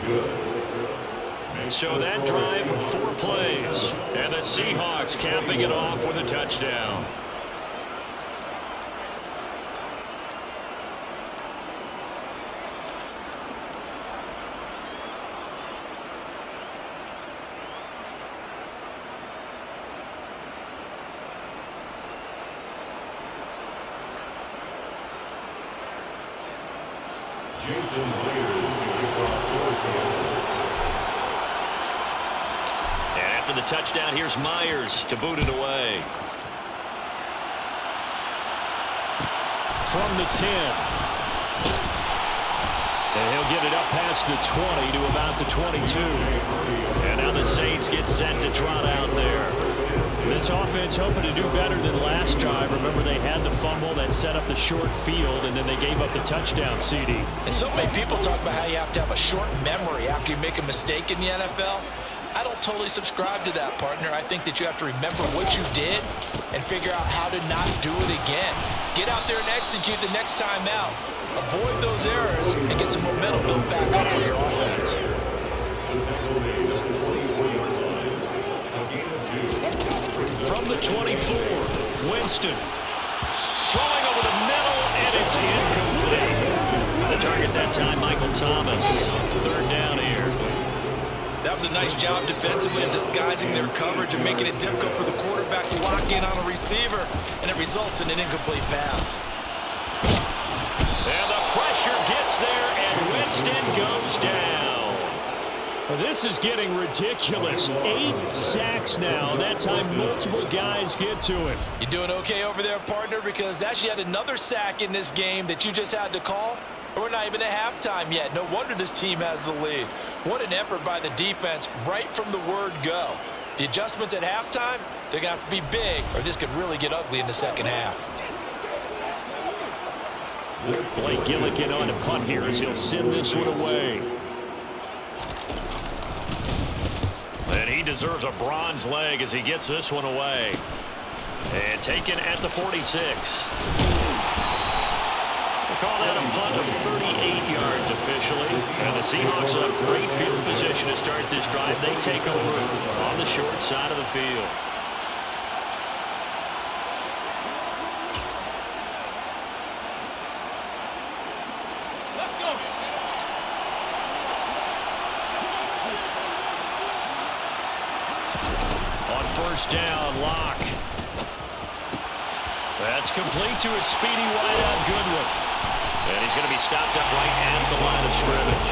So that drive, 4 plays. And the Seahawks capping it off with a touchdown. And after the touchdown, here's Myers to boot it away. From the 10. And he'll get it up past the 20 to about the 22. And now the Saints get set to trot out there. This offense hoping to do better than last drive. Remember, they had the fumble that set up the short field, and then they gave up the touchdown, CD. And so many people talk about how you have to have a short memory after you make a mistake in the NFL. I don't totally subscribe to that, partner. I think that you have to remember what you did and figure out how to not do it again. Get out there and execute the next time out. Avoid those errors and get some momentum built back up on your offense. From the 24, Winston. Throwing over the middle, and it's incomplete. The target that time, Michael Thomas. Third down here. That was a nice job defensively of disguising their coverage and making it difficult for the quarterback to lock in on a receiver, and it results in an incomplete pass. And the pressure gets there, and Winston goes down. Well, this is getting ridiculous. 8 sacks now. That time, multiple guys get to him. You doing okay over there, partner? Because that's yet another sack in this game that you just had to call. We're not even at halftime yet. No wonder this team has the lead. What an effort by the defense right from the word go. The adjustments at halftime, they're going to have to be big, or this could really get ugly in the second half. Blake Gillikin on to punt here as he'll send this one away. And he deserves a bronze leg as he gets this one away. And taken at the 46. We'll call that a punt of 38 yards officially. And the Seahawks will have great field position to start this drive. They take over on the short side of the field. First down, Locke. That's complete to his speedy wideout, Goodwin. And he's going to be stopped up right at the line of scrimmage.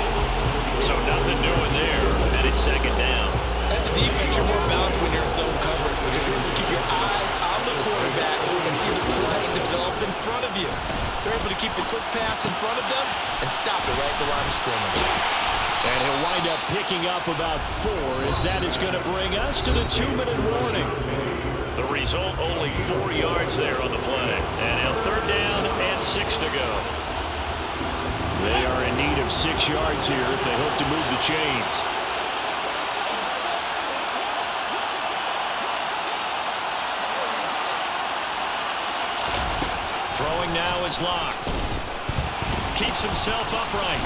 So nothing doing there, and it's second down. As a defense, you're more balanced when you're in zone coverage because you're able to keep your eyes on the quarterback and see the play develop in front of you. They're able to keep the quick pass in front of them and stop it right at the line of scrimmage. And he'll wind up picking up about 4 as that is going to bring us to the 2-minute warning. The result, only 4 yards there on the play. And now third down and 6 to go. They are in need of 6 yards here if they hope to move the chains. Throwing now is Locke. Keeps himself upright.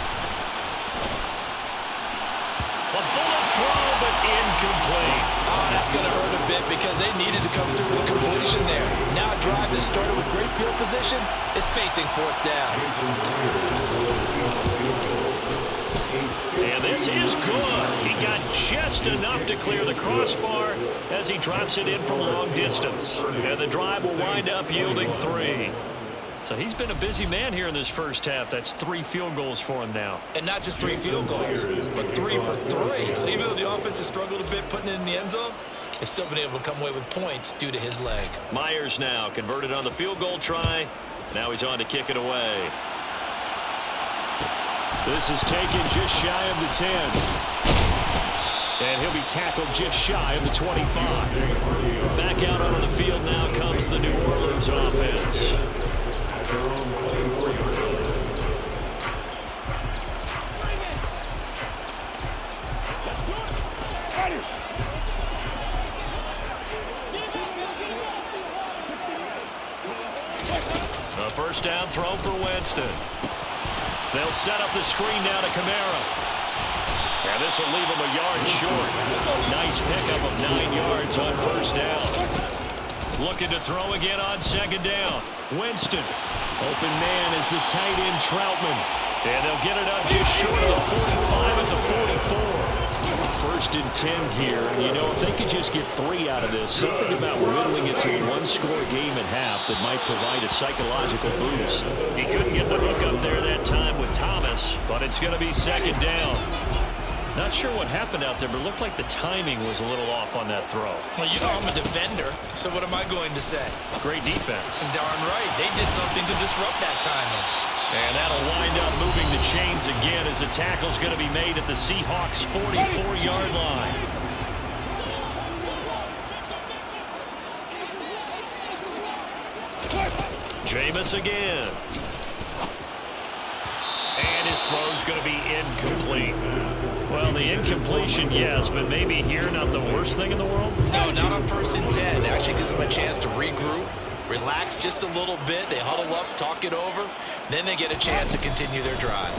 A bullet throw, but incomplete. Oh, that's going to hurt a bit because they needed to come through with a completion there. Now a drive that started with great field position is facing fourth down. And this is good. He got just enough to clear the crossbar as he drops it in from long distance. And the drive will wind up yielding 3. So he's been a busy man here in this first half. That's 3 field goals for him now. And not just 3 field goals, but 3 for 3. So even though the offense has struggled a bit putting it in the end zone, they've still been able to come away with points due to his leg. Myers now converted on the field goal try. Now he's on to kick it away. This is taken just shy of the 10. And he'll be tackled just shy of the 25. Back out onto the field now comes the New Orleans offense. A first down throw for Winston. They'll set up the screen now to Kamara. And this will leave him a yard short. Nice pickup of 9 yards on first down. Looking to throw again on second down. Winston. Open man is the tight end Troutman. And they'll get it up just short of the 45 at the 44. First and 10 here. And you know, if they could just get 3 out of this, something about whittling it to a 1-score game at half that might provide a psychological boost. He couldn't get the hook up there that time with Thomas, but it's going to be second down. Not sure what happened out there, but it looked like the timing was a little off on that throw. Well, you know I'm a defender, so what am I going to say? Great defense. Darn right. They did something to disrupt that timing. And that'll wind up moving the chains again as the tackle's going to be made at the Seahawks' 44-yard line. Jameis again. And his throw's going to be incomplete. Well, the incompletion, yes, but maybe here not the worst thing in the world? No, not on first and 10. It actually gives them a chance to regroup, relax just a little bit. They huddle up, talk it over. Then they get a chance to continue their drive.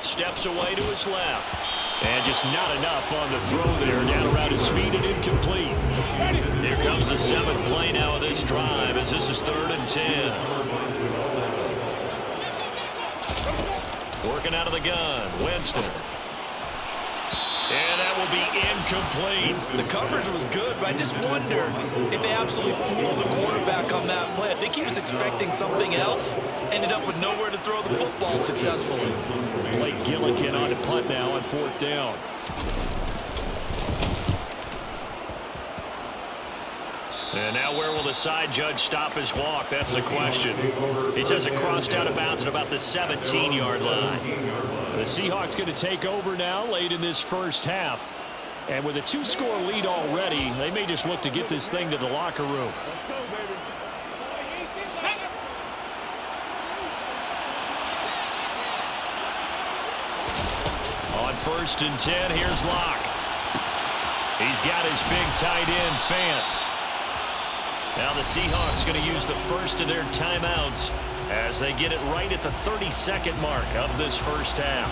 steps away to his left. And just not enough on the throw there. Down around his feet and incomplete. Here comes the 7th play now of this drive as this is 3rd and 10. Working out of the gun, Winston. And that will be incomplete. The coverage was good, but I just wonder if they absolutely fooled the quarterback on that play. I think he was expecting something else. Ended up with nowhere to throw the football successfully. Blake Gillikin on to punt now on 4th down. And now where will the side judge stop his walk? That's the question. He says it crossed out of bounds at about the 17-yard line. The Seahawks going to take over now late in this first half. And with a 2-score lead already, they may just look to get this thing to the locker room. Let's go, baby. On 1st and 10, here's Locke. He's got his big tight end, Fant. Now the Seahawks going to use the first of their timeouts as they get it right at the 32nd mark of this first half.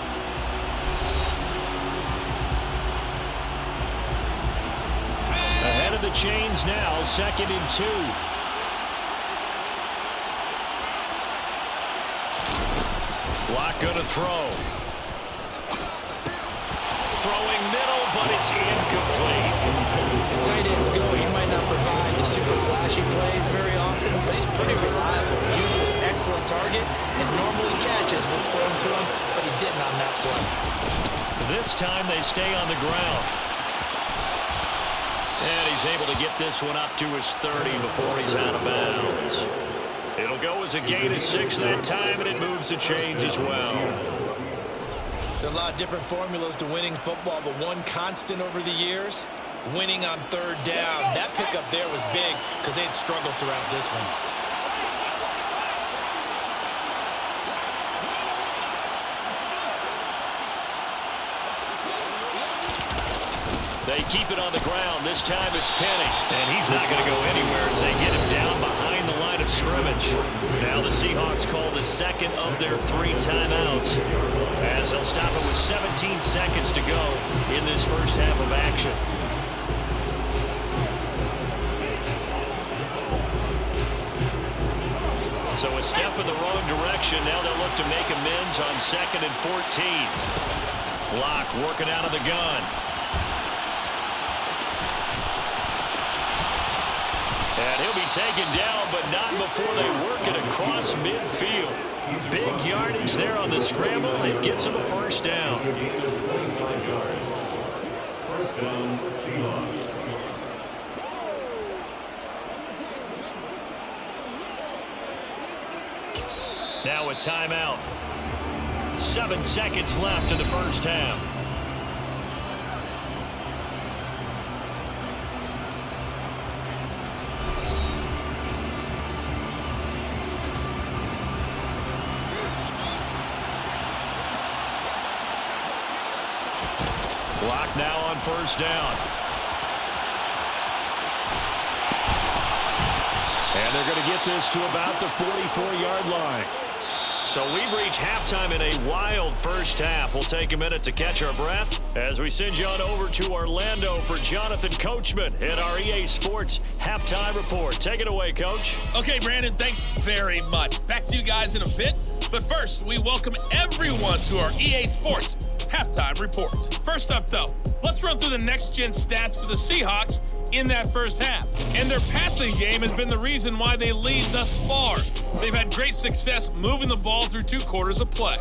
Ahead of the chains now, 2nd and 2. Locke going to throw. Throwing middle, but it's incomplete. As tight ends go, he might not provide the super flashy plays very often, but he's pretty reliable. Usually an excellent target and normally catches what's thrown to him, but he didn't on that play. This time they stay on the ground. And he's able to get this one up to his 30 before he's out of bounds. It'll go as a gain of 6 that time, and it moves the chains as well. There are a lot of different formulas to winning football, but one constant over the years, winning on 3rd down. That pickup there was big because they had struggled throughout this one. They keep it on the ground. This time it's Penny. And he's not going to go anywhere as they get him down behind the line of scrimmage. Now the Seahawks call the 2nd of their 3 timeouts as they'll stop it with 17 seconds to go in this first half of action. So a step in the wrong direction. Now they'll look to make amends on 2nd and 14. Locke working out of the gun. And he'll be taken down, but not before they work it across midfield. Big yardage there on the scramble. It gets him a 1st down. First down, Seahawks. Now a timeout. 7 seconds left in the first half. Block now on 1st down. And they're going to get this to about the 44-yard line. So we've reached halftime in a wild first half. We'll take a minute to catch our breath as we send you on over to Orlando for Jonathan Coachman in our EA Sports Halftime Report. Take it away, Coach. Okay, Brandon, thanks very much. Back to you guys in a bit. But first, we welcome everyone to our EA Sports Halftime Report. First up, though, let's run through the next-gen stats for the Seahawks in that first half. And their passing game has been the reason why they lead thus far. They've had great success moving the ball through 2 quarters of play.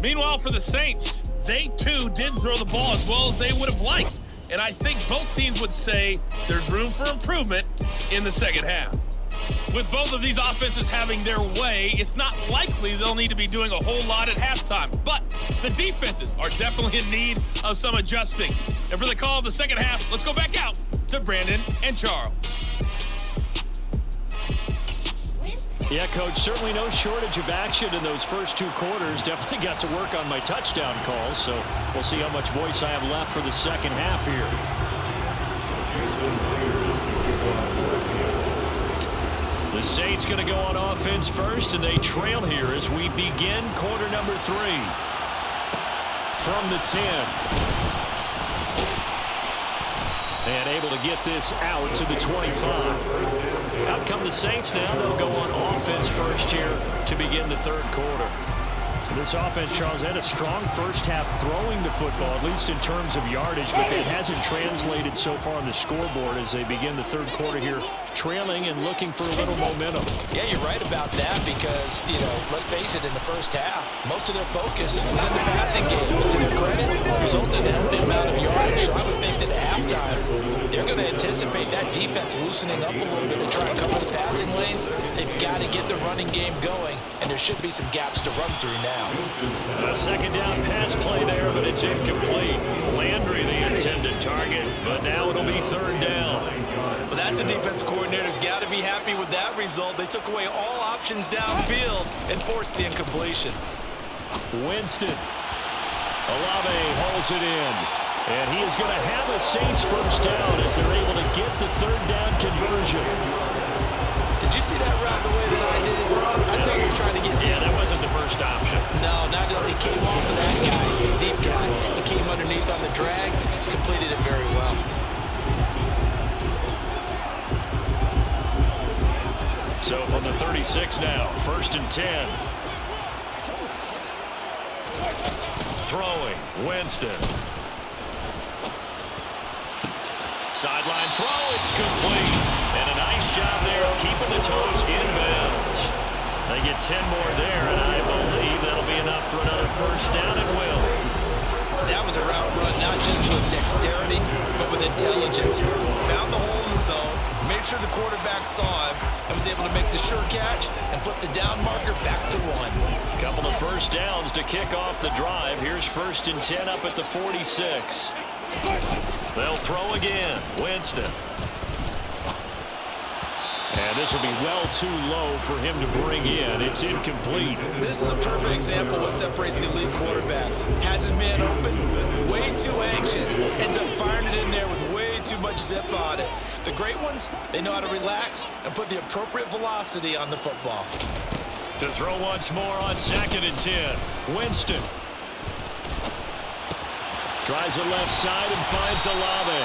Meanwhile, for the Saints, they too didn't throw the ball as well as they would have liked. And I think both teams would say there's room for improvement in the second half. With both of these offenses having their way, it's not likely they'll need to be doing a whole lot at halftime. But the defenses are definitely in need of some adjusting. And for the call of the second half, let's go back out to Brandon and Charles. Yeah, Coach, certainly no shortage of action in those first 2 quarters. Definitely got to work on my touchdown calls, so we'll see how much voice I have left for the second half here. The Saints going to go on offense first, and they trail here as we begin quarter number 3. from the 10. And able to get this out to the 25. Out come the Saints now. They'll go on offense first here to begin the third quarter. This offense, Charles, had a strong first half throwing the football, at least in terms of yardage, but that hasn't translated so far on the scoreboard as they begin the third quarter here, trailing and looking for a little momentum. Yeah, you're right about that because, let's face it, in the first half, most of their focus was in the passing game. But to their credit, resulted in the amount of yardage. So I would think that at halftime, they're going to anticipate that defense loosening up a little bit to try and cover the passing lanes. They've got to get the running game going, and there should be some gaps to run through now. A second down pass play there, but it's incomplete. Landry the intended target, but now it'll be third down. Well, that's a defensive coordinator's got to be happy with that result. They took away all options downfield and forced the incompletion. Winston. Olave holds it in. And he is going to have a Saints first down as they're able to get the third down conversion. Did you see that route the way that I did? I thought he was trying to get deep. Yeah, that wasn't the first option. No, not until he came off of that guy, the deep guy. He came underneath on the drag, completed it very well. So from the 36 now, 1st and 10. Throwing, Winston. Sideline throw, it's complete. And a nice job there of keeping the toes inbounds. They get 10 more there, and I believe that'll be enough for another first down at will. That was a route run, not just with dexterity, but with intelligence. Found the hole in the zone, made sure the quarterback saw him, and was able to make the sure catch and flip the down marker back to 1. Couple of first downs to kick off the drive. Here's 1st and 10 up at the 46. They'll throw again. Winston. And this will be well too low for him to bring in. It's incomplete. This is a perfect example of what separates the elite quarterbacks. Has his man open, way too anxious, ends up firing it in there with way too much zip on it. The great ones, they know how to relax and put the appropriate velocity on the football. To throw once more on 2nd and 10. Winston. Tries the left side and finds Olave.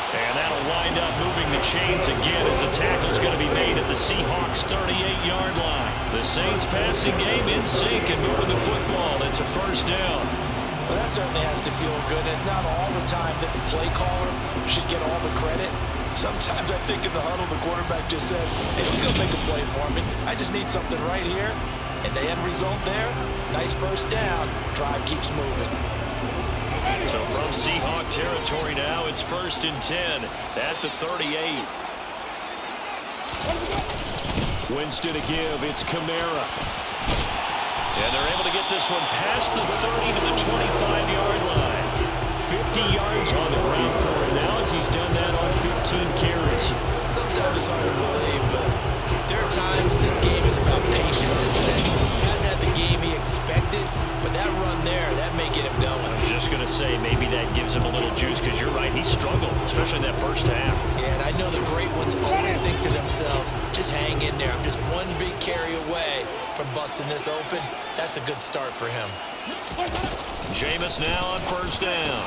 And that'll wind up moving the chains again as a tackle's going to be made at the Seahawks 38-yard line. The Saints passing game in sync and moving the football. It's a first down. Well, that certainly has to feel good. It's not all the time that the play caller should get all the credit. Sometimes I think in the huddle the quarterback just says, hey, let's go make a play for me. I just need something right here. And the end result there, nice first down. Drive keeps moving. So from Seahawk territory now, it's 1st and 10 at the 38. Winston to give. It's Kamara. And they're able to get this one past the 30 to the 25-yard line. 50 yards on the ground for him now as he's done that on 15 carries. Sometimes it's hard to believe, but there are times this game is about patience, isn't it? He has had the game he expected, but that run there, that may get him going. I was just going to say maybe that gives him a little juice because you're right, he struggled, especially in that first half. Yeah, and I know the great ones always think to themselves, just hang in there. I'm just one big carry away from busting this open. That's a good start for him. Jameis now on 1st down.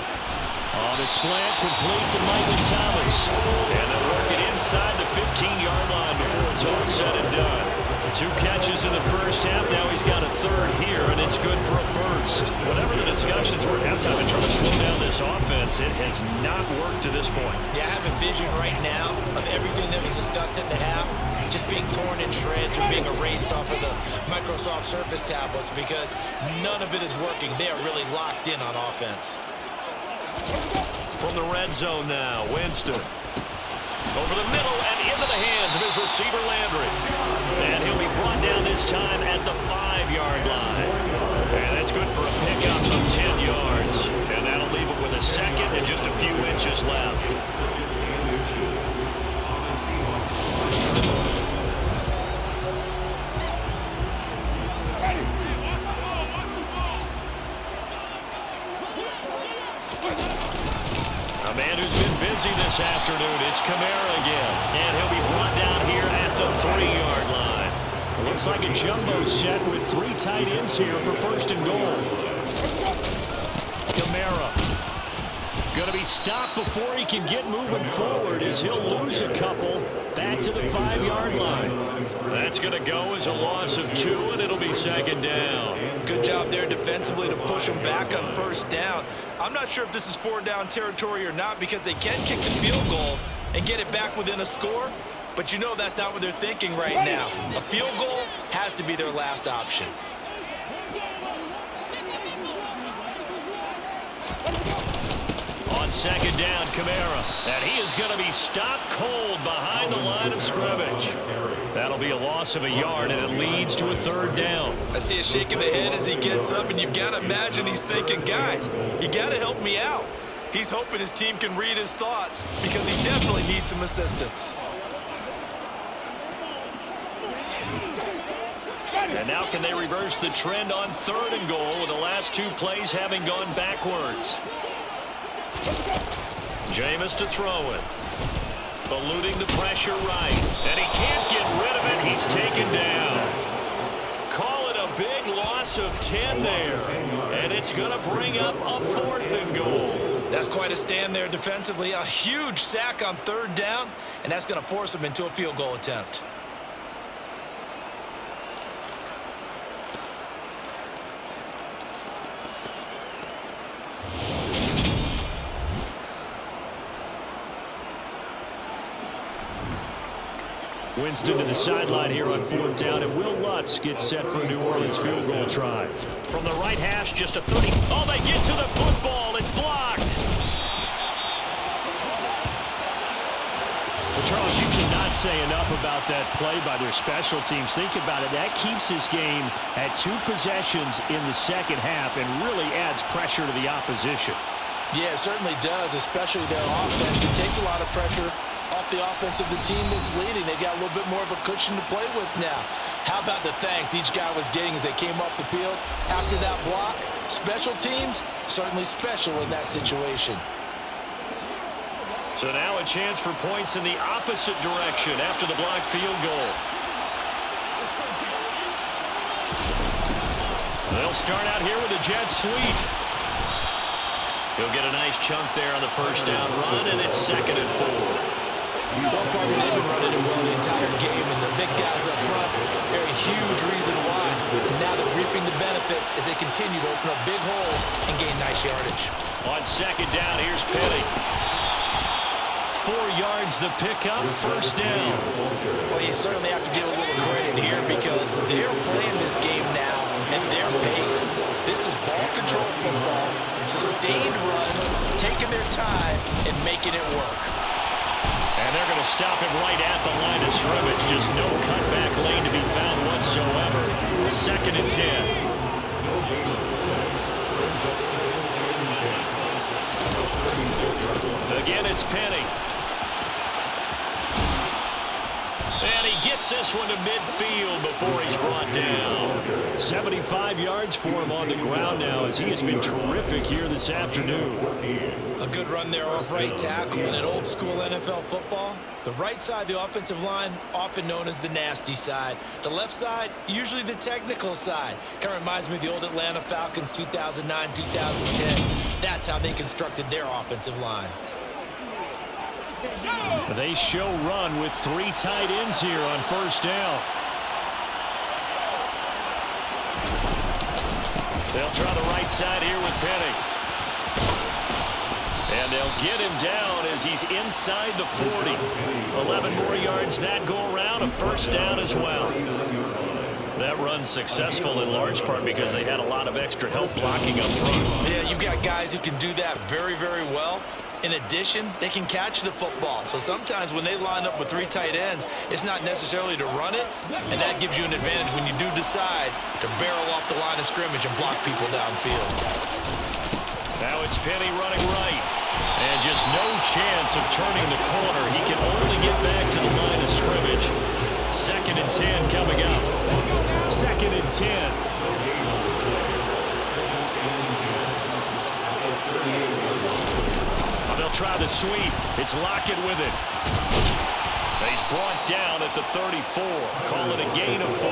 On a slant, complete to Michael Thomas. And they'll work it inside the 15-yard line before it's all said and done. 2 catches in the first half. Now he's got a third here, and it's good for a first. Whatever the discussions were at halftime in trying to slow down this offense, it has not worked to this point. Yeah, I have a vision right now of everything that was discussed in the half just being torn in shreds or being erased off of the Microsoft Surface tablets because none of it is working. They are really locked in on offense. From the red zone now, Winston. Over the middle and into the hands of his receiver, Landry. And he'll be brought down this time at the 5-yard line. And that's good for a pickup of 10 yards. And that'll leave it with a second and just a few inches left. A man who's been busy this afternoon, it's Kamara again. And he'll be brought down here at the 3-yard line. Looks like a jumbo set with 3 tight ends here for 1st and goal. Going to be stopped before he can get moving forward as he'll lose a couple back to the 5-yard line. That's going to go as a loss of 2, and it'll be second down. Good job there defensively to push them back on first down. I'm not sure if this is 4-down territory or not because they can kick the field goal and get it back within a score. But you know that's not what they're thinking right now. A field goal has to be their last option. On second down, Kamara. And he is going to be stopped cold behind the line of scrimmage. That'll be a loss of a yard, and it leads to a 3rd down. I see a shake of the head as he gets up, and you've got to imagine he's thinking, guys, you got to help me out. He's hoping his team can read his thoughts because he definitely needs some assistance. And now can they reverse the trend on 3rd and goal with the last 2 plays having gone backwards? Jameis to throw it. Eluding the pressure right. And he can't get rid of it. He's taken down. Call it a big loss of 10 there. And it's going to bring up a 4th and goal. That's quite a stand there defensively. A huge sack on 3rd down, and that's going to force him into a field goal attempt. Winston to the sideline here on 4th down, and Will Lutz gets set for a New Orleans field goal try. From the right hash, just a 30. Oh, they get to the football. It's blocked. Well, Charles, you cannot say enough about that play by their special teams. Think about it. That keeps this game at 2 possessions in the second half and really adds pressure to the opposition. Yeah, it certainly does, especially their offense. It takes a lot of pressure off the offense of the team that's leading. They got a little bit more of a cushion to play with now. How about the thanks each guy was getting as they came off the field after that block? Special teams, certainly special in that situation. So now a chance for points in the opposite direction after the blocked field goal. They'll start out here with a jet sweep. He'll get a nice chunk there on the first down run, and it's 2nd and 4. So far, they've been running it well the entire game, and the big guys up front, they're a huge reason why. And now they're reaping the benefits as they continue to open up big holes and gain nice yardage. On second down, here's Penny. 4 yards the pickup, first down. Well, you certainly have to give a little credit here because they're playing this game now at their pace. This is ball control football, sustained runs, taking their time and making it work. And they're going to stop him right at the line of scrimmage. Just no cutback lane to be found whatsoever. 2nd and 10. Again, it's Penny. And he gets this one to midfield before he's brought down. 75 yards for him on the ground now as he has been terrific here this afternoon. A good run there off right tackle in an old school NFL football. The right side, the offensive line, often known as the nasty side. The left side, usually the technical side. Kind of reminds me of the old Atlanta Falcons 2009, 2010. That's how they constructed their offensive line. They show run with 3 tight ends here on first down. They'll try the right side here with Penny. And they'll get him down as he's inside the 40. 11 more yards that go around, a first down as well. That run's successful in large part because they had a lot of extra help blocking up front. Yeah, you've got guys who can do that very, very well. In addition, they can catch the football. So sometimes when they line up with 3 tight ends, it's not necessarily to run it, and that gives you an advantage when you do decide to barrel off the line of scrimmage and block people downfield. Now it's Penny running right. And just no chance of turning the corner. He can only get back to the line of scrimmage. 2nd and 10 coming up. 2nd and 10. They'll try the sweep. It's Lockett with it. He's brought down at the 34. Call it a gain of 4.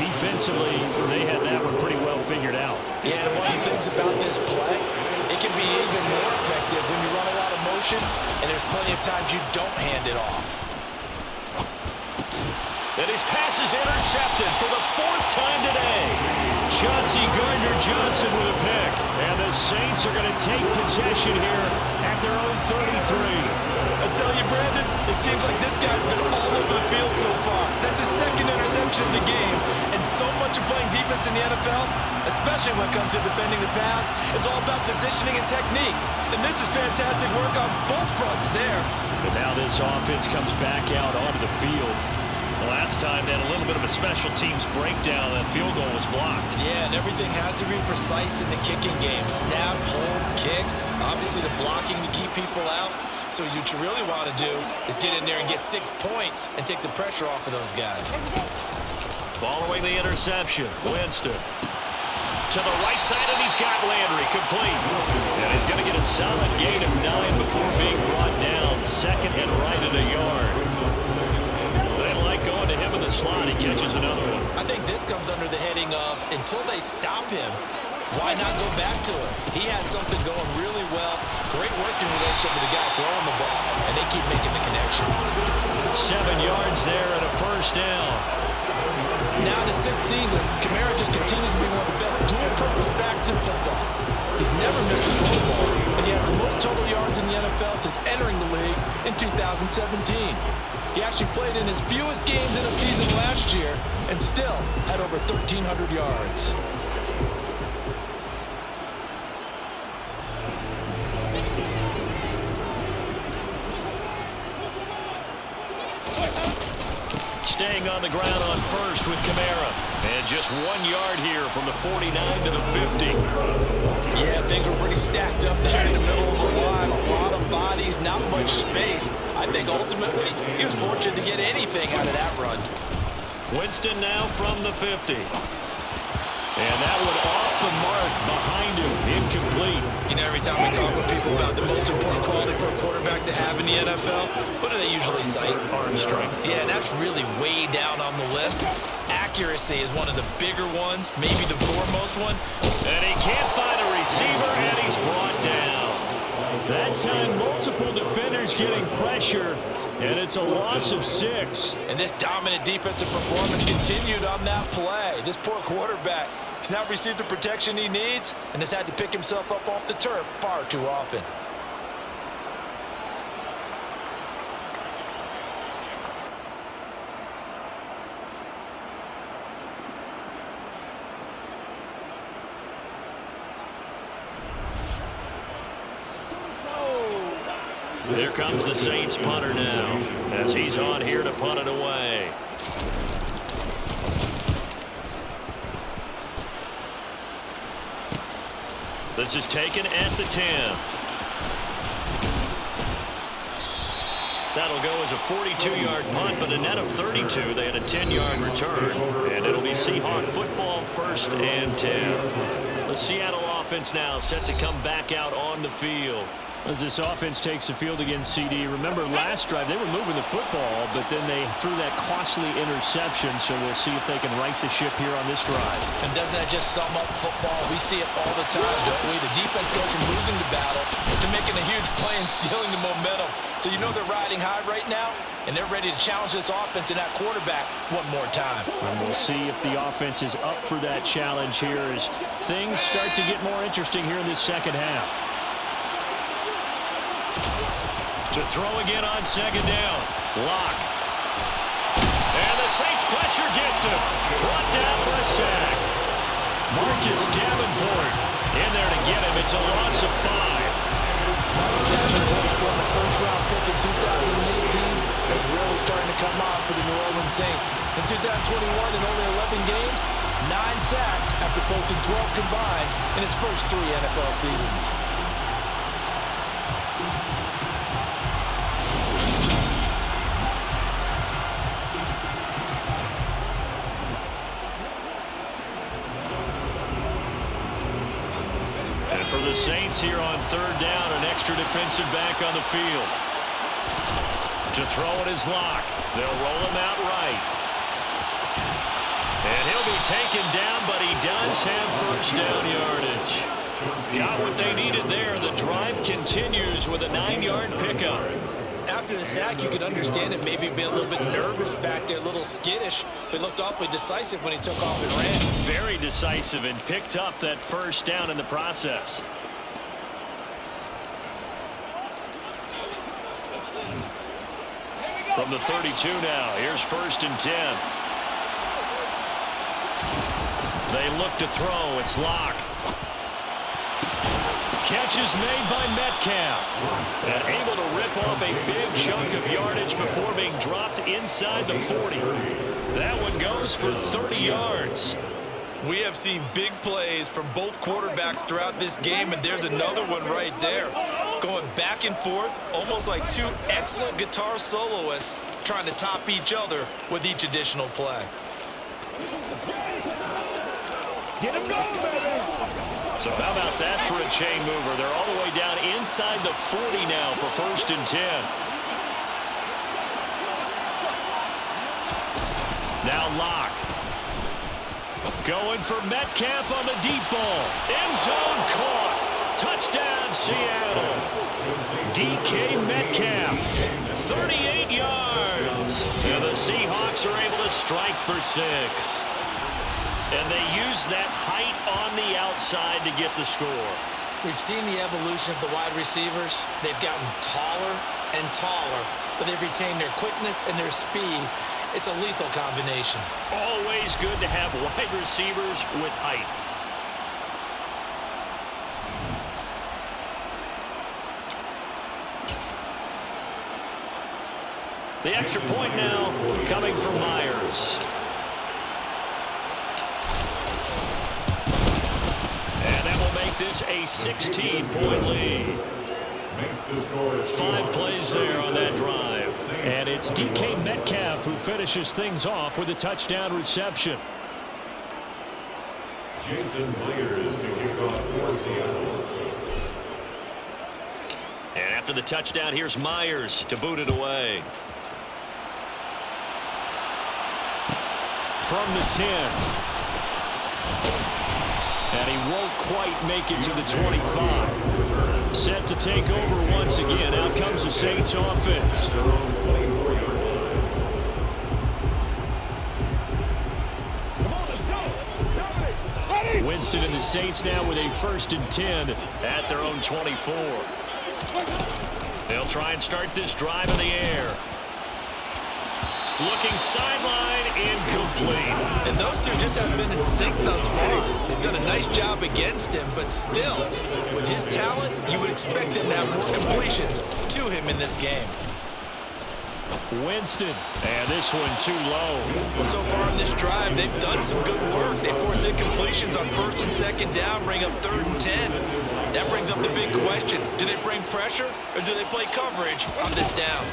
Defensively, they had that one pretty well figured out. Yeah, one of the things about this play, it can be even possession, and there's plenty of times you don't hand it off. And his pass is intercepted for the 4th time today. Chauncey Gardner-Johnson with a pick. And the Saints are going to take possession here at their own 33. I tell you, Brandon, it seems like this guy's been all over the field so far. That's his 2nd interception of the game. And so much of playing defense in the NFL, especially when it comes to defending the pass, is all about positioning and technique. And this is fantastic work on both fronts there. And now this offense comes back out onto the field. The last time they had a little bit of a special teams breakdown, that field goal was blocked. Yeah, and everything has to be precise in the kicking game. Snap, hold, kick. Obviously the blocking to keep people out. So what you really want to do is get in there and get 6 points and take the pressure off of those guys. Following the interception, Winston to the right side, and he's got Landry complete. And he's going to get a solid gain of 9 before being brought down. 2nd and right at a yard. They like going to him in the slot. He catches another one. I think this comes under the heading of, until they stop him, why not go back to him? He has something going really well. Great working relationship with the guy throwing the ball, and they keep making the connection. 7 yards there and a 1st down. Now in his 6th season, Kamara just continues to be one of the best dual-purpose backs in football. He's never missed a Pro Bowl, and he has the most total yards in the NFL since entering the league in 2017. He actually played in his fewest games in a season last year and still had over 1,300 yards. Staying on the ground on 1st with Kamara. And just 1 yard here from the 49 to the 50. Yeah, things were pretty stacked up there in the middle of the line. A lot of bodies, not much space. I think ultimately he was fortunate to get anything out of that run. Winston now from the 50. And that one off the mark behind him. Incomplete. You know, every time we talk with people about the most important quality for a quarterback to have in the NFL, what do they usually cite? Arm strength. Yeah, and that's really way down on the list. Accuracy is one of the bigger ones, maybe the foremost one. And he can't find a receiver, and he's brought down. That time, multiple defenders getting pressure, and it's a loss of 6. And this dominant defensive performance continued on that play. This poor quarterback has not received the protection he needs and has had to pick himself up off the turf far too often. There comes the Saints punter now as he's on here to punt it away. This is taken at the 10. That'll go as a 42-yard punt, but a net of 32. They had a 10-yard return, and it'll be Seahawk football 1st and 10. The Seattle offense now set to come back out on the field. As this offense takes the field against CD, remember last drive they were moving the football, but then they threw that costly interception, so we'll see if they can right the ship here on this drive. And doesn't that just sum up football? We see it all the time, don't we? The defense goes from losing the battle to making a huge play and stealing the momentum. So you know they're riding high right now, and they're ready to challenge this offense and that quarterback one more time. And we'll see if the offense is up for that challenge here as things start to get more interesting here in this 2nd half. To throw again on 2nd down. Lock. And the Saints pressure gets him. Brought down for a sack. Marcus Davenport in there to get him. It's a loss of 5. Marcus Davenport, former first-round pick in 2018, is really starting to come on for the New Orleans Saints. In 2021, in only 11 games, 9 sacks after posting 12 combined in his first 3 NFL seasons. For the Saints here on 3rd down, an extra defensive back on the field. To throw it is Lock. They'll roll him out right. And he'll be taken down, but he does have 1st down yardage. Got what they needed there. The drive continues with a 9-yard pickup. After the sack, you could understand it maybe being a little bit nervous back there, a little skittish, but looked awfully decisive when he took off and ran. Very decisive and picked up that first down in the process. From the 32 now, here's 1st and 10. They look to throw. It's Locke. Catch is made by Metcalf. And able to rip off a big chunk of yardage before being dropped inside the 40. That one goes for 30 yards. We have seen big plays from both quarterbacks throughout this game, and there's another one right there. Going back and forth, almost like two excellent guitar soloists trying to top each other with each additional play. Get him going, baby! So how about that for a chain mover? They're all the way down inside the 40 now for 1st and 10. Now Locke. Going for Metcalf on the deep ball. End zone caught. Touchdown, Seattle. DK Metcalf, 38 yards. And the Seahawks are able to strike for 6. And they use that height on the outside to get the score. We've seen the evolution of the wide receivers. They've gotten taller and taller, but they've retained their quickness and their speed. It's a lethal combination. Always good to have wide receivers with height. The extra point now coming from Myers. And that will make this a 16-point lead. 5 plays there on that drive. And it's DK Metcalf who finishes things off with a touchdown reception. Jason Myers to kick off for Seattle. And after the touchdown, here's Myers to boot it away. From the 10. And he won't quite make it to the 25. Set to take over once again. Out comes the Saints offense. Winston and the Saints now with a 1st and 10 at their own 24. They'll try and start this drive in the air. Looking sideline, incomplete. And those two just haven't been in sync thus far. They've done a nice job against him, but still, with his talent, you would expect them to have more completions to him in this game. Winston, and this one too low. Well, so far in this drive, they've done some good work. They force incompletions on 1st and 2nd down, bring up 3rd and 10. That brings up the big question. Do they bring pressure, or do they play coverage on this down?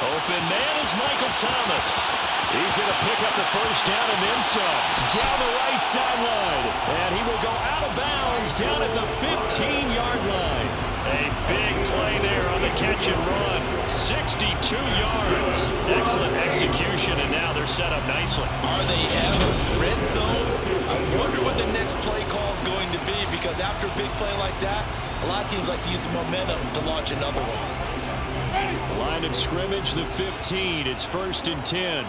Open man is Michael Thomas. He's going to pick up the 1st down and then some. Down the right sideline. And he will go out of bounds down at the 15-yard line. A big play there on the catch and run. 62 yards. Excellent execution, and now they're set up nicely. Are they ever? Red zone? I wonder what the next play call is going to be, because after a big play like that, a lot of teams like to use the momentum to launch another one. Line of scrimmage, the 15. It's 1st and 10.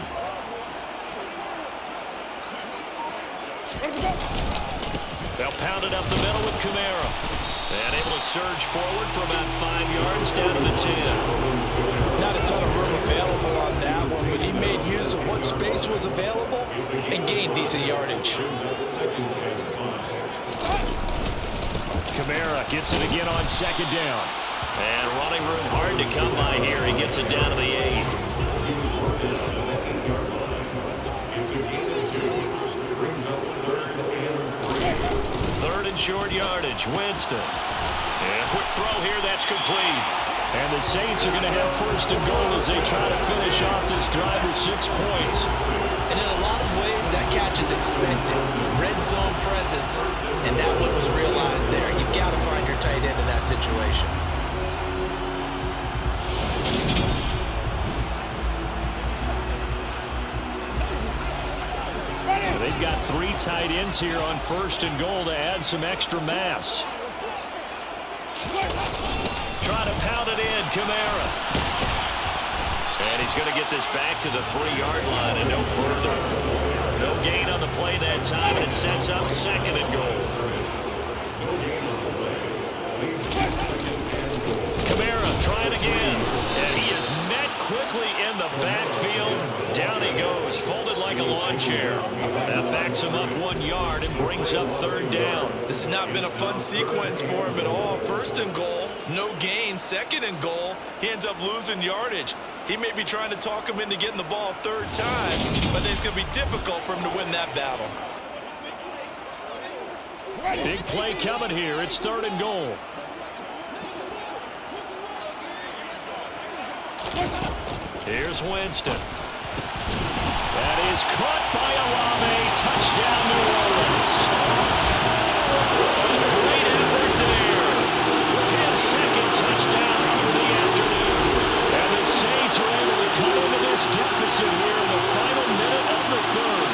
They'll pound it up the middle with Kamara. And able to surge forward for about 5 yards down to the 10. Not a ton of room available on that one, but he made use of what space was available and gained decent yardage. Kamara gets it again on 2nd down. And running room hard to come by here. He gets it down to the 8. Third and short yardage. Winston. And quick throw here. That's complete. And the Saints are going to have 1st and goal as they try to finish off this drive with 6 points. And in a lot of ways, that catch is expected. Red zone presence. And that one was realized there. You've got to find your tight end in that situation. They They've got 3 tight ends here on 1st and goal to add some extra mass. Trying to pound it in, Kamara. And he's going to get this back to the 3-yard line and no further. No gain on the play that time, and it sets up 2nd and goal. Kamara trying again. And he is met quickly in the backfield. Down he goes, folded like a lawn chair. That backs him up 1 yard and brings up 3rd down. This has not been a fun sequence for him at all. 1st and goal, no gain. 2nd and goal, he ends up losing yardage. He may be trying to talk him into getting the ball 3rd time, but it's going to be difficult for him to win that battle. Big play coming here. It's 3rd and goal. Here's Winston. That is caught by Olave. Touchdown, New Orleans. A great effort there. His 2nd touchdown of the afternoon. And the Saints are able to cut into this deficit here in the final minute of the 3rd.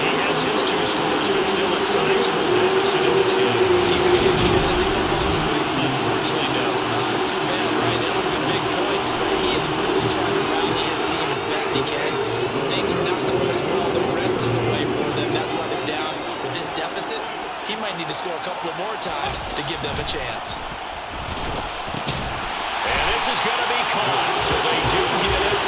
He has his 2 scores, but still a sizable deficit in this game. Do you have any fantasy football this week? Unfortunately, no. It's too bad, right? They don't have big points, but he is really trying to rally his team as best he can. Things are not going as well the rest of the way for them. That's why they're down with this deficit. He might need to score a couple of more times to give them a chance. And this is going to be caught, so they do get it.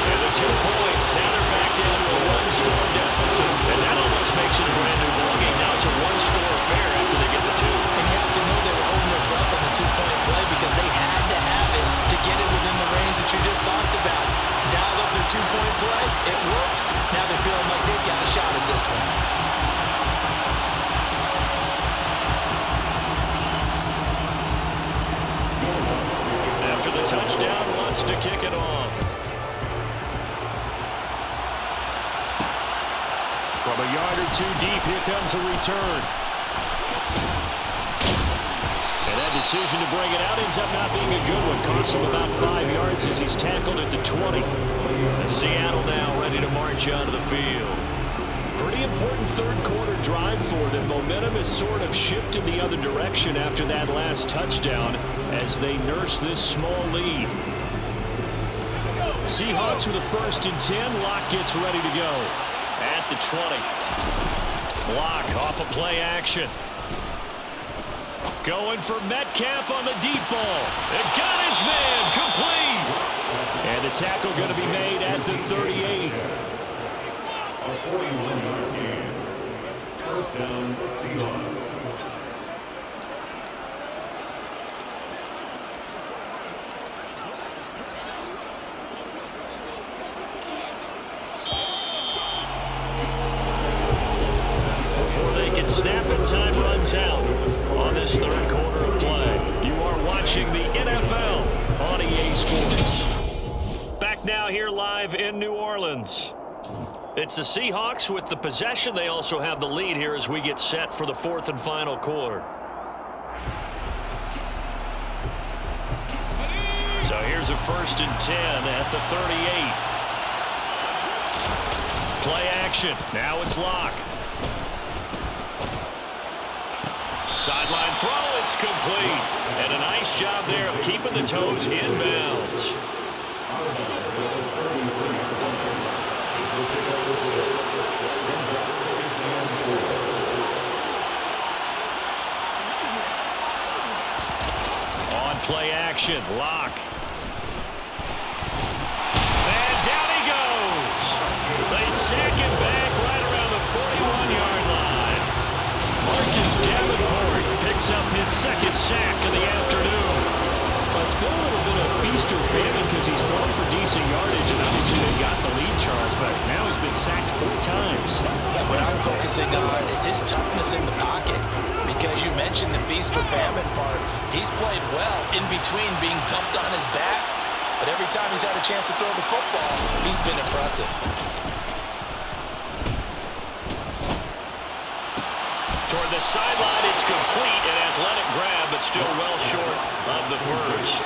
And the 2 points, now they're back down to a 1-score deficit. And that almost makes it a brand new ballgame. Now it's a 1-score affair after they get the 2. And you have to know they were holding their breath on the 2-point play because they had to have it to get it within the range that you just talked about. Dialed up their 2-point play. It worked. Now they're feeling like they've got a shot at this one. After the touchdown, wants to kick it off. From a yard or 2 deep, here comes a return. And that decision to bring it out ends up not being a good one. Costs him about 5 yards as he's tackled at the 20. And Seattle now ready to march onto the field. Pretty important 3rd quarter drive for them. Momentum has sort of shifted the other direction after that last touchdown as they nurse this small lead. Seahawks with a 1st and 10. Locke gets ready to go. At the 20. Block off a play action. Going for Metcalf on the deep ball. It got his man complete. And the tackle going to be made at the 38. A 41-yard gain. 1st down, Seahawks. Before they can snap it, time runs out on this 3rd quarter of play. You are watching the NFL on EA Sports. Back now here live in New Orleans. It's the Seahawks with the possession. They also have the lead here as we get set for the 4th and final quarter. So here's a 1st and 10 at the 38. Play action. Now it's Locke. Sideline throw. It's complete. And a nice job there of keeping the toes inbounds. On play action, Locke. And down he goes. They sack him back right around the 41-yard line. Marcus Davenport picks up his 2nd sack of the afternoon. Well, it's been a little bit of feast or famine because he's thrown for decent yardage, and obviously they got the lead, Charles, but now he's been sacked 4 times. What I'm focusing on is his toughness in the pocket, because you mentioned the feast or famine part. He's played well in between being dumped on his back, but every time he's had a chance to throw the football, he's been impressive. Toward the sideline, it's complete. An athletic grab, but still well short of the first.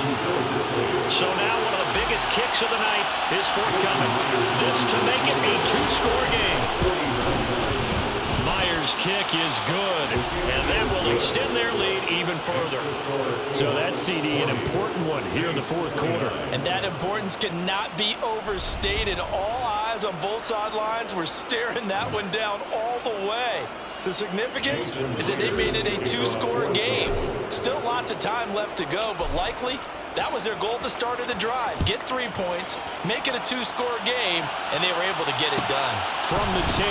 So now one of the biggest kicks of the night is forthcoming. This to make it a 2-score game. Myers' kick is good, and that will extend their lead even further. So that CD, an important one here in the fourth quarter. And that importance cannot be overstated. All eyes on both sidelines were staring that one down all the way. The significance is that they made it a 2-score game. Still lots of time left to go, but likely that was their goal at the start of the drive. Get 3 points, make it a 2-score game, and they were able to get it done. From the 10.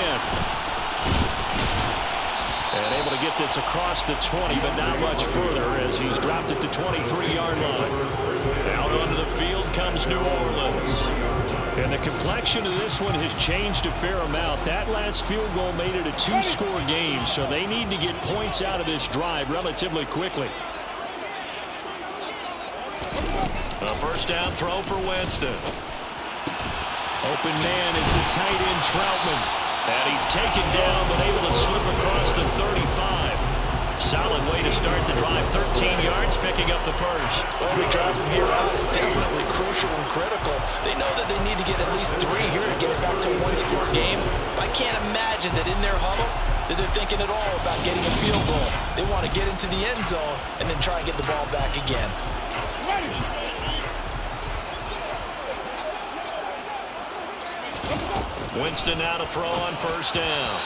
And able to get this across the 20, but not much further as he's dropped it to 23-yard line. Out onto the field comes New Orleans. And the complexion of this one has changed a fair amount. That last field goal made it a 2-score game, so they need to get points out of this drive relatively quickly. A first down throw for Winston. Open man is the tight end Troutman. And he's taken down, but able to slip across the 35. Solid way to start the drive. 13 yards, picking up the first. Every drive from here out is definitely crucial and critical. They know that they need to get at least 3 here to get it back to a 1-score game. But I can't imagine that in their huddle that they're thinking at all about getting a field goal. They want to get into the end zone and then try and get the ball back again. Winston now to throw on first down.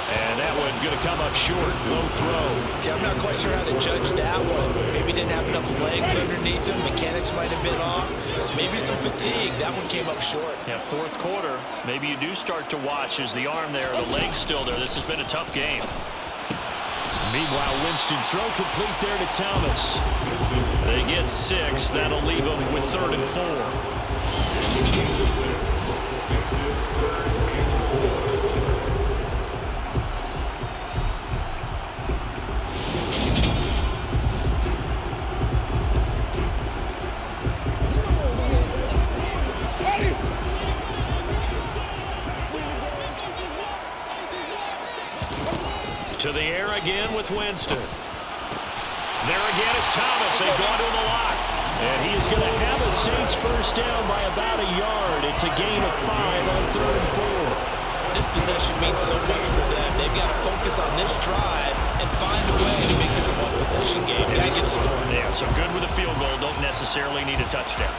And that one going to come up short. No throw. See, I'm not quite sure how to judge that one. Maybe didn't have enough legs underneath him. Mechanics might have been off. Maybe some fatigue. That one came up short. Yeah, fourth quarter. Maybe you do start to watch as the arm there, the leg's still there. This has been a tough game. Meanwhile, Winston's throw complete there to Thomas. They get 6. That'll leave them with 3rd and 4. To the air again with Winston. There again is Thomas. They've gone to him a lot. And he is going to have a Saints first down by about a yard. It's a gain of 5 on 3rd and 4. This possession means so much for them. They've got to focus on this drive and find a way to make this a one-possession game. Got to get a score. Yeah, so good with a field goal. Don't necessarily need a touchdown.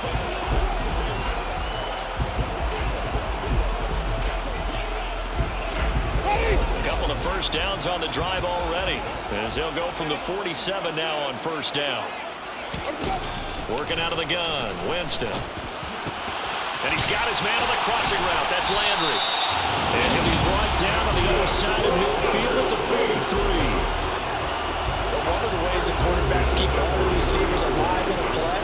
Couple of first downs on the drive already, as they'll go from the 47 now on first down. Working out of the gun, Winston. And he's got his man on the crossing route. That's Landry. And he'll be brought down on the other side of midfield at the 43. One of the ways that quarterbacks keep all the receivers alive in a play,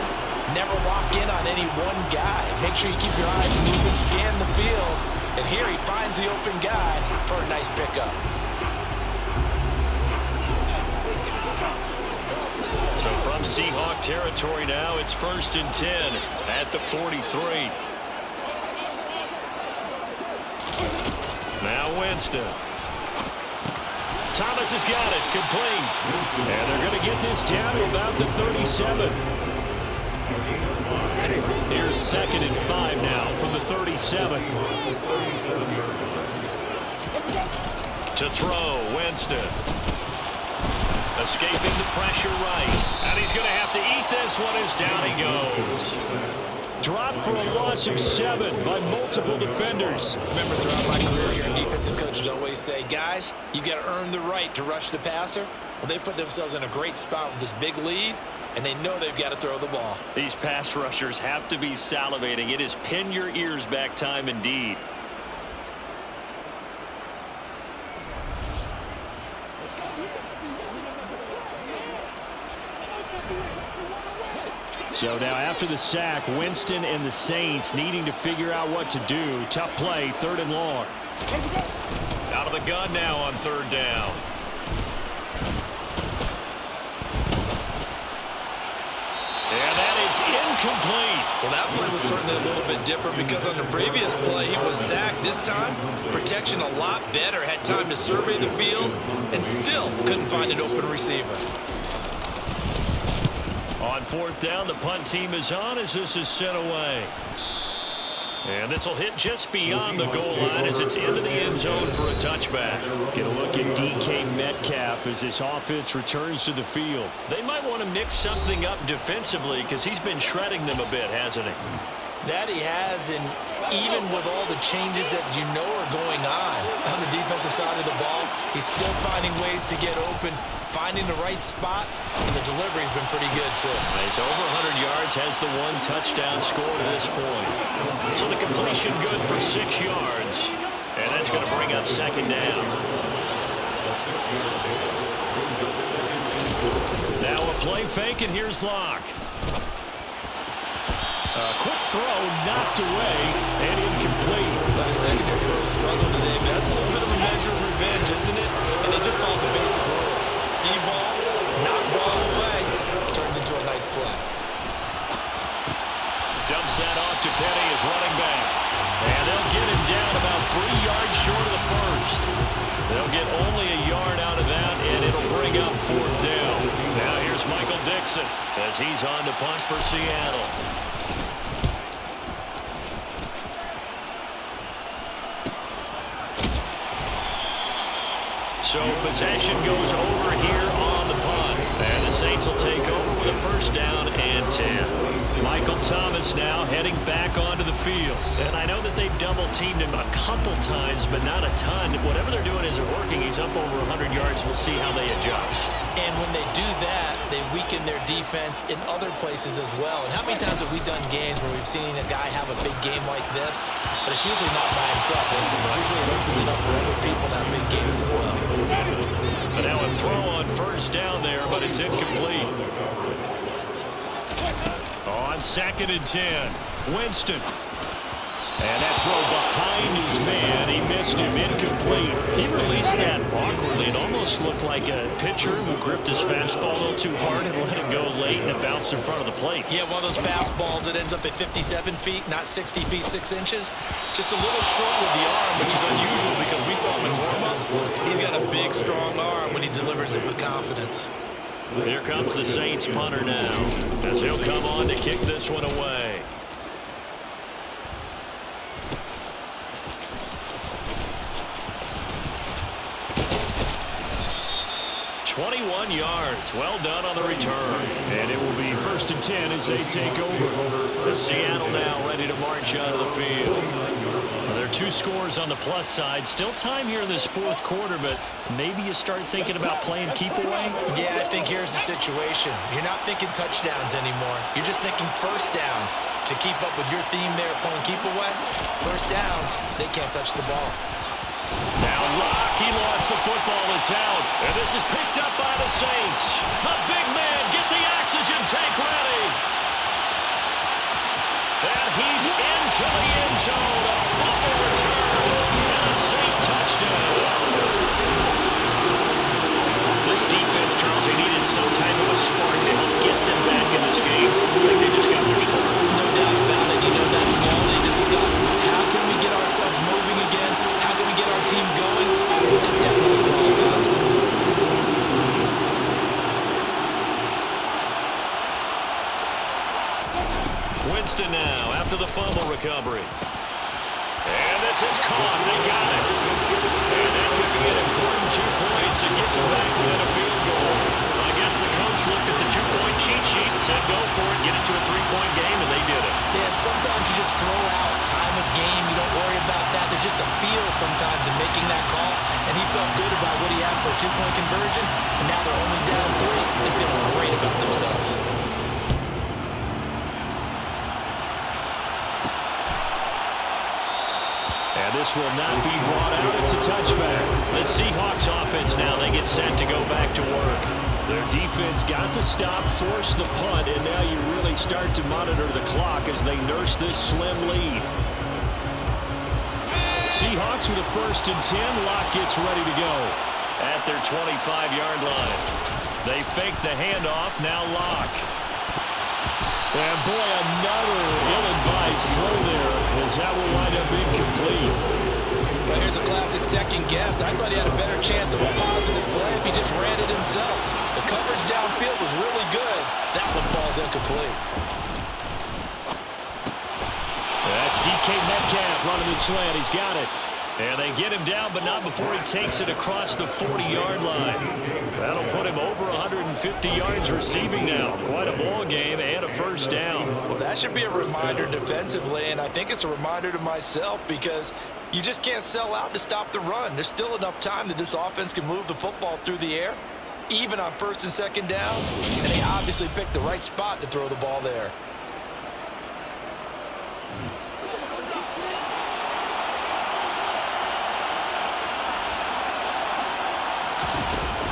never lock in on any one guy. Make sure you keep your eyes moving, scan the field. And here he finds the open guy for a nice pickup. So from Seahawk territory now, it's 1st and 10 at the 43. Now Winston. Thomas has got it, complete. And they're going to get this down to about the 37. Here's 2nd and 5 now from the 37. To throw, Winston. Escaping the pressure right. And he's going to have to eat this one as down he goes. Dropped for a loss of 7 by multiple defenders. Remember, throughout my career here, defensive coaches always say, guys, you got to earn the right to rush the passer. Well, they put themselves in a great spot with this big lead, and they know they've got to throw the ball. These pass rushers have to be salivating. It is pin your ears back time indeed. So now after the sack, Winston and the Saints needing to figure out what to do. Tough play, 3rd and long. Out of the gun now on 3rd down. And that is incomplete. Well, that play was certainly a little bit different because on the previous play, he was sacked. This time, protection a lot better. Had time to survey the field and still couldn't find an open receiver. On fourth down, the punt team is on as this is sent away. And this will hit just beyond the goal line as it's into the end zone for a touchback. Get a look at DK Metcalf as this offense returns to the field. They might want to mix something up defensively because he's been shredding them a bit, hasn't he? That he has, and even with all the changes that you know are going on the defensive side of the ball, he's still finding ways to get open, finding the right spots, and the delivery's been pretty good too. He's over 100 yards, has the one touchdown score to this point. So the completion good for 6 yards, and that's going to bring up second down. Now a play fake, and here's Locke. Quick throw, knocked away, and incomplete. But his secondary really struggled today, but that's a little bit of a measure of revenge, isn't it? And they just followed the basic rules. See ball, knock ball away, turns into a nice play. Dumps that off to Penny as running back. And they'll get him down about 3 yards short of the first. They'll get only a yard out of that, and it'll bring up fourth down. Now here's Michael Dixon as he's on to punt for Seattle. So possession goes over here on the punt. And the Saints will take over with a first down and 10. Michael Thomas now heading back onto the field. And I know that they've double-teamed him a couple times, but not a ton. Whatever they're doing isn't working. He's up over 100 yards. We'll see how they adjust. And when they do that, they weaken their defense in other places as well. And how many times have we done games where we've seen a guy have a big game like this, but it's usually not by himself, is it? Usually it opens it up for other people to have big games as well. But now a throw on first down there, but it's incomplete. On second and 10, Winston. And that throw behind his man, he missed him, incomplete. He released that awkwardly. It almost looked like a pitcher who gripped his fastball a little too hard and let it go late, and it bounced in front of the plate. Yeah, one of those fastballs that ends up at 57 feet, not 60 feet, 6 inches. Just a little short with the arm, which is unusual because we saw him in warm-ups. He's got a big, strong arm when he delivers it with confidence. Here comes the Saints punter now, as he'll come on to kick this one away. 21 yards. Well done on the return. And it will be first and 10 as they take over. The Seattle now ready to march out of the field. There are 2 scores on the plus side. Still time here in this fourth quarter, but maybe you start thinking about playing keep away? Yeah, I think here's the situation. You're not thinking touchdowns anymore. You're just thinking first downs. To keep up with your theme there, playing keep away, first downs, they can't touch the ball. Now Locke, he lost the football, it's out. And this is picked up by the Saints. The big man, get the oxygen tank ready. And he's into the end zone. A fumble return and a Saint touchdown. This defense, Charles, they needed some type of a spark to help get them back in this game. I think they just got their spark. No doubt about it. You know, that's all they discussed. How can we get ourselves moving again? How can we get our team going? This definitely qualifies. Winston now after the fumble recovery. And this is caught. They got it. And that could be an important 2 points and gets them back within a field goal. I guess the coach looked at the 2-point cheat sheet and said, go for it, get it to a 3-point game, and they did it. Yeah, and sometimes you just throw out time of game. You don't worry about that. There's just a feel sometimes in making that call, and he felt good about what he had for a 2-point conversion, and now they're only down 3 and feeling great about themselves. And this will not be brought out. It's a touchback. The Seahawks offense now, they get set to go back to work. Their defense got the stop, forced the punt, and now you really start to monitor the clock as they nurse this slim lead. Seahawks with a first and 10. Locke gets ready to go. At their 25-yard line. They fake the handoff. Now Locke. And boy, another ill-advised throw there, as that will wind up incomplete. Well, here's a classic second guess. I thought he had a better chance of a positive play if he just ran it himself. The coverage downfield was really good. That one falls incomplete. That's DK Metcalf running the slant. He's got it. And they get him down, but not before he takes it across the 40-yard line. That'll put him over 150 yards receiving now. Quite a ball game and a first down. Well, that should be a reminder defensively, and I think it's a reminder to myself because you just can't sell out to stop the run. There's still enough time that this offense can move the football through the air, even on first and second downs, and they obviously picked the right spot to throw the ball there.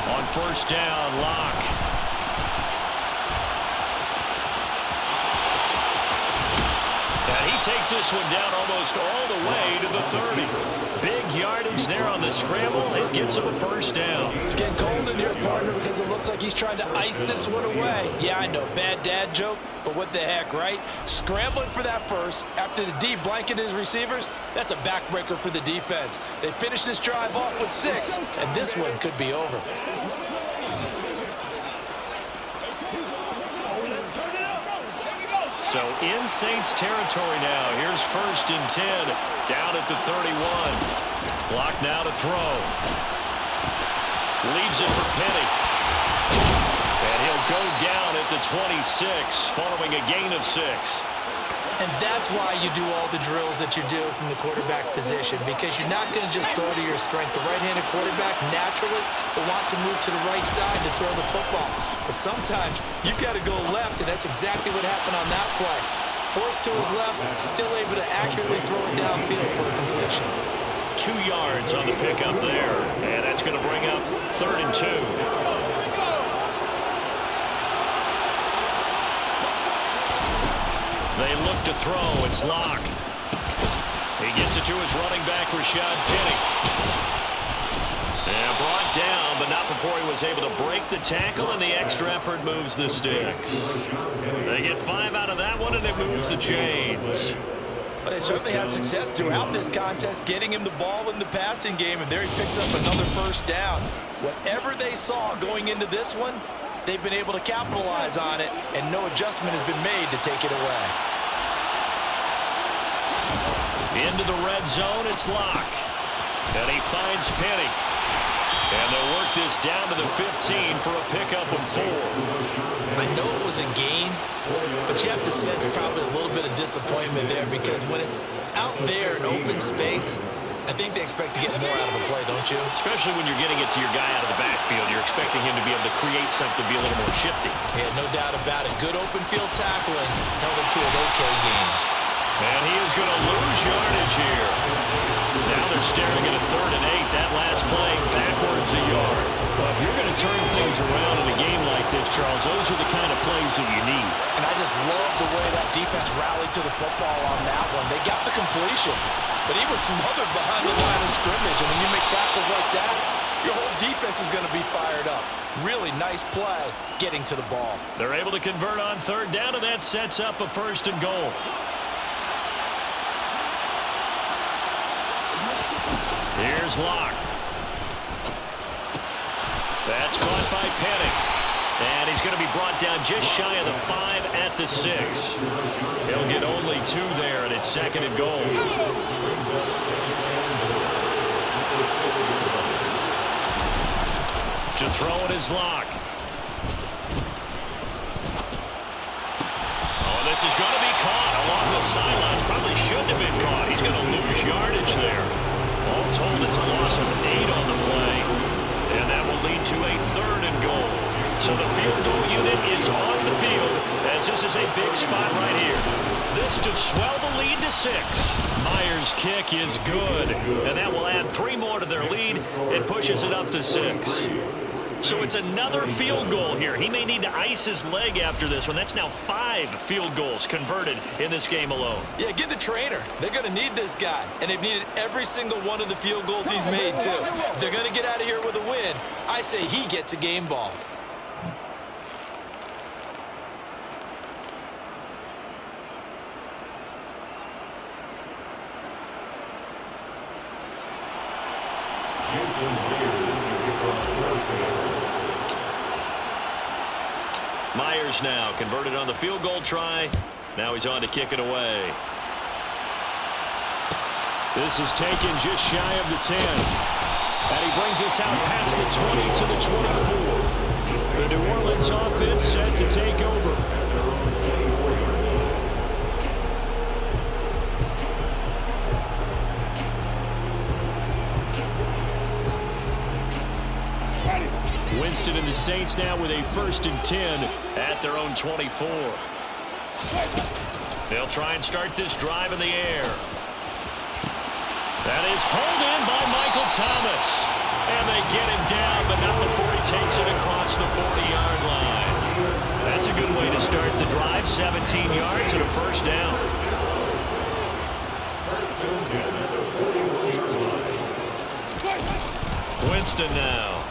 On first down, Locke. And he takes this one down almost all the way to the 30. Big yardage there on the scramble. It gets him a first down. It's getting cold in here, partner, because it looks like he's trying to ice this one away. Yeah, I know, bad dad joke, but what the heck, right? Scrambling for that first after the D blanketed his receivers, that's a backbreaker for the defense. They finish this drive off with 6, and this one could be over. So in Saints territory now. Here's first and 10 down at the 31. Clock now to throw. Leaves it for Penny. And he'll go down at the 26 following a gain of 6. And that's why you do all the drills that you do from the quarterback position, because you're not going to just throw to your strength. The right-handed quarterback naturally will want to move to the right side to throw the football. But sometimes you've got to go left, and that's exactly what happened on that play. Forced to his left, still able to accurately throw it downfield for a completion. 2 yards on the pickup there, and that's going to bring up 3rd and 2. They look to throw. It's Locke. He gets it to his running back, Rashad Penny. And brought down, but not before he was able to break the tackle, and the extra effort moves the sticks. They get 5 out of that one, and it moves the chains. Well, they certainly had success throughout this contest, getting him the ball in the passing game, and there he picks up another first down. Whatever they saw going into this one, they've been able to capitalize on it, and no adjustment has been made to take it away. Into the red zone, it's Locke. And he finds Penny. And they'll work this down to the 15 for a pickup of 4. I know it was a gain, but you have to sense probably a little bit of disappointment there, because when it's out there in open space, I think they expect to get more out of a play, don't you? Especially when you're getting it to your guy out of the backfield. You're expecting him to be able to create something, be a little more shifty. Yeah, no doubt about it. Good open field tackling held it to an okay game. And he is going to lose yardage here. Now they're staring at a 3rd and 8. That last play backwards a yard. Well, if you're going to turn things around in a game like this, Charles, those are the kind of plays that you need. And I just love the way that defense rallied to the football on that one. They got the completion, but he was smothered behind the line of scrimmage. And when you make tackles like that, your whole defense is going to be fired up. Really nice play getting to the ball. They're able to convert on 3rd down, and that sets up a 1st and goal. Here's Locke. That's caught by Penny. And he's going to be brought down just shy of the 5 at the 6. He'll get only 2 there, and it's 2nd and goal. To throw it is Locke. Oh, this is going to be caught along the sidelines. Probably shouldn't have been caught. He's going to lose yardage there. All told, it's a loss of 8 on the play. And that will lead to a 3rd and goal. So the field goal unit is on the field, as this is a big spot right here. This to swell the lead to 6. Myers' kick is good, and that will add 3 more to their lead. It pushes it up to 6. So it's another field goal here. He may need to ice his leg after this one. That's now 5 field goals converted in this game alone. Yeah, get the trainer. They're going to need this guy, and they've needed every single one of the field goals he's made, too. If they're going to get out of here with a win, I say he gets a game ball. Winston clears to kick off for Seattle. Myers now converted on the field goal try. Now he's on to kick it away. This is taken just shy of the 10. And he brings us out past the 20 to the 24. The New Orleans offense set to take over. Winston and the Saints now with a 1st and 10 at their own 24. They'll try and start this drive in the air. That is hauled in by Michael Thomas. And they get him down, but not before he takes it across the 40-yard line. That's a good way to start the drive. 17 yards and a 1st down. Winston now.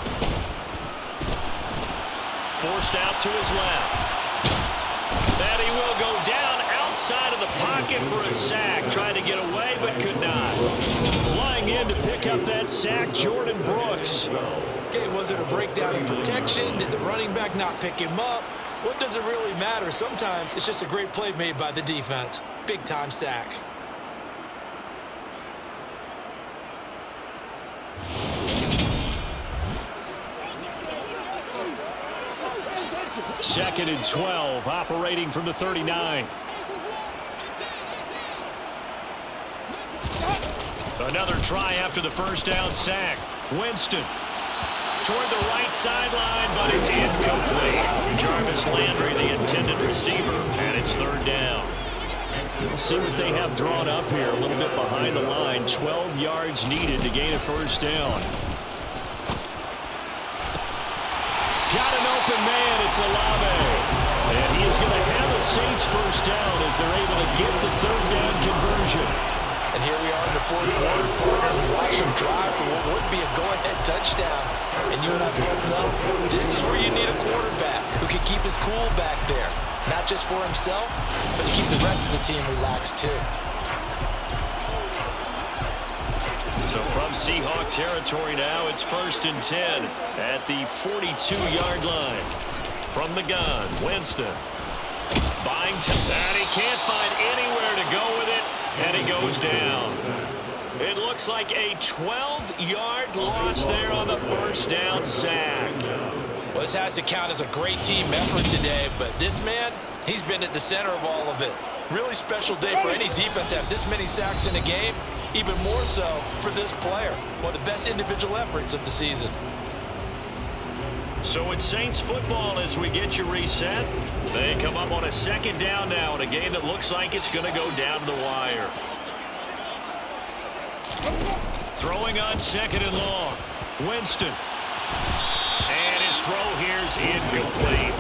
Forced out to his left. And he will go down outside of the pocket for a sack. Tried to get away, but could not. Flying in to pick up that sack, Jordan Brooks. Okay, was it a breakdown in protection? Did the running back not pick him up? What does it really matter? Sometimes it's just a great play made by the defense. Big-time sack. Second and 12, operating from the 39. Another try after the 1st down sack. Winston toward the right sideline, but it's incomplete. Jarvis Landry, the intended receiver, and it's 3rd down. Let's see what they have drawn up here. A little bit behind the line. 12 yards needed to gain a 1st down. Got an open man. It's Olave. And he is going to have the Saints 1st down as they're able to get the 3rd down conversion. And here we are in the 4th quarter, partner. We watch them drive for what would be a go-ahead touchdown. And you and I both know this is where you need a quarterback who can keep his cool back there. Not just for himself, but to keep the rest of the team relaxed too. So from Seahawk territory now, it's 1st and 10 at the 42-yard line. From the gun, Winston. Buying and he can't find anywhere to go with it, and he goes down. It looks like a 12-yard loss there on the 1st down sack. Well, this has to count as a great team effort today, but this man, he's been at the center of all of it. Really special day for any defense to have this many sacks in a game, even more so for this player. One of the best individual efforts of the season. So it's Saints football as we get you reset. They come up on a 2nd down now in a game that looks like it's going to go down to the wire. Throwing on 2nd and long. Winston. And his throw here's incomplete.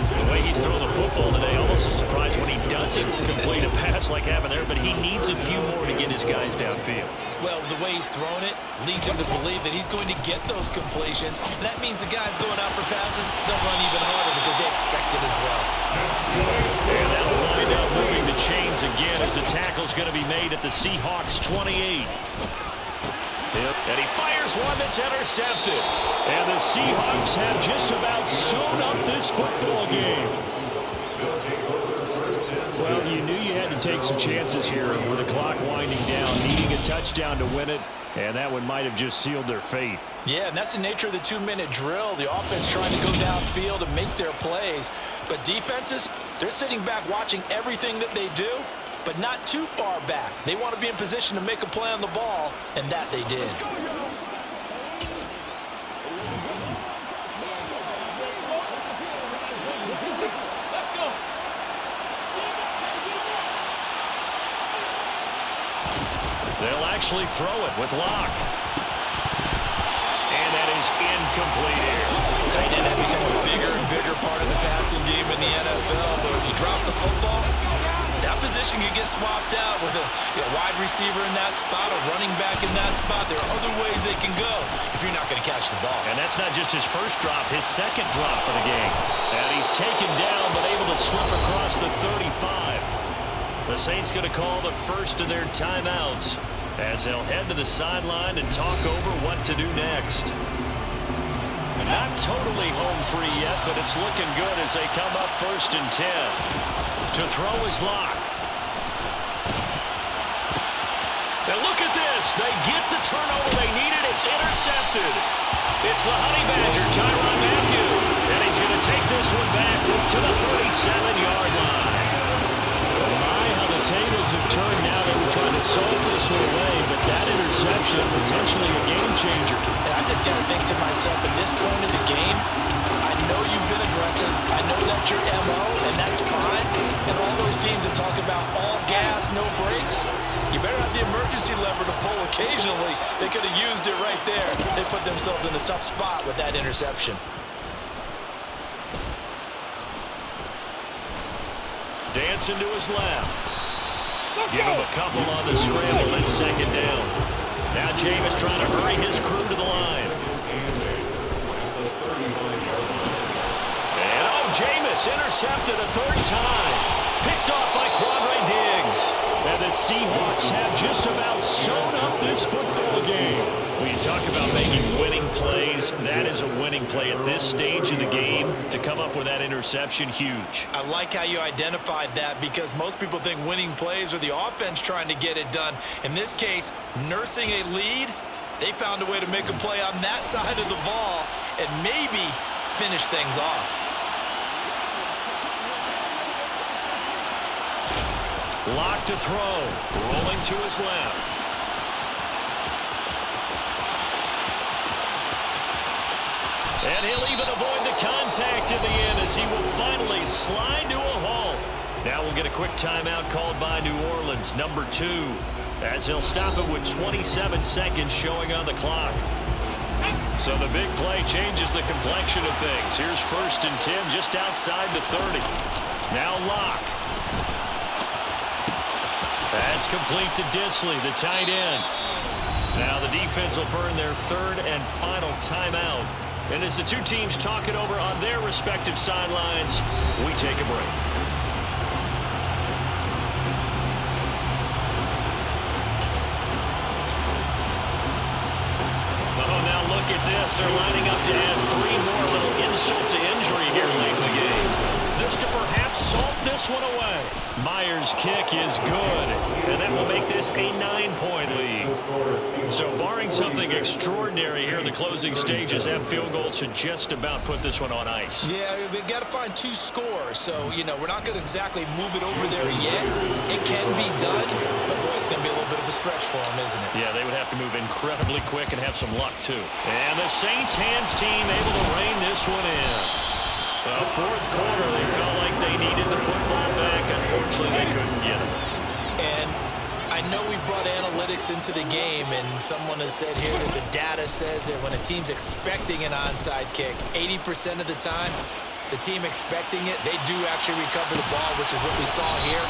The way he's throwing the football today, almost a surprise when he doesn't complete a pass like happened there, but he needs a few more to get his guys downfield. Well, the way he's throwing it leads him to believe that he's going to get those completions. And that means the guys going out for passes, they'll run even harder because they expect it as well. And that'll wind up moving the chains again as the tackle's going to be made at the Seahawks 28. And he fires one that's intercepted. And the Seahawks have just about sewn up this football game. Well, you knew you had to take some chances here with the clock winding down, needing a touchdown to win it, and that one might have just sealed their fate. Yeah, and that's the nature of the 2-minute drill. The offense trying to go downfield and make their plays. But defenses, they're sitting back watching everything that they do, but not too far back. They want to be in position to make a play on the ball, and that they did. They'll actually throw it with Locke. And that is incomplete here. Tight end has become a bigger and bigger part of the passing game in the NFL, but if you drop the football, that position can get swapped out with a wide receiver in that spot, a running back in that spot. There are other ways they can go if you're not going to catch the ball. And that's not just his first drop, his 2nd drop of the game. And he's taken down but able to slip across the 35. The Saints going to call the first of their timeouts as they'll head to the sideline and talk over what to do next. Not totally home free yet, but it's looking good as they come up 1st and 10. To throw is Locke. Now look at this. They get the turnover they needed. It's intercepted. It's the Honey Badger, Tyrann Mathieu. And he's going to take this one back to the 37-yard line. My, how the tables have turned now. They were trying to salt this one away, but that interception, potentially a game changer. And I just got to think to myself, at this point in the game, I know you've been aggressive. I know that's your MO, and that's fine. And all those teams that talk about all gas, no brakes, you better have the emergency lever to pull occasionally. They could have used it right there. They put themselves in a tough spot with that interception. Dancing to his left. Give him a couple on the scramble and 2nd down. Now Jameis trying to hurry his crew to the line. And Jameis intercepted a 3rd time. Picked off by Quandre Diggs. And the Seahawks have just about sewn up this football game. When you talk about making winning plays, that is a winning play at this stage of the game. To come up with that interception, huge. I like how you identified that, because most people think winning plays are the offense trying to get it done. In this case, nursing a lead, they found a way to make a play on that side of the ball and maybe finish things off. Locke to throw. Rolling to his left. And he'll even avoid the contact in the end as he will finally slide to a halt. Now we'll get a quick timeout called by New Orleans, number 2, as he'll stop it with 27 seconds showing on the clock. So the big play changes the complexion of things. Here's 1st and 10 just outside the 30. Now Locke. That's complete to Disley, the tight end. Now the defense will burn their 3rd and final timeout. And as the two teams talk it over on their respective sidelines, we take a break. Oh, now look at this. They're lining up to add 3 more. A little insult to injury here late in the game. This to perhaps salt this one away. Myers' kick is good, and that will make this a 9-point lead. So barring something extraordinary here in the closing stages, that field goal should just about put this one on ice. Yeah, we've got to find 2 scores. So, we're not going to exactly move it over there yet. It can be done, but boy, it's going to be a little bit of a stretch for them, isn't it? Yeah, they would have to move incredibly quick and have some luck, too. And the Saints hands team able to rein this one in. The 4th quarter, they felt like they needed the football back. Unfortunately, they couldn't get it. And I know we brought analytics into the game, and someone has said here that the data says that when a team's expecting an onside kick, 80% of the time, the team expecting it, they do actually recover the ball, which is what we saw here.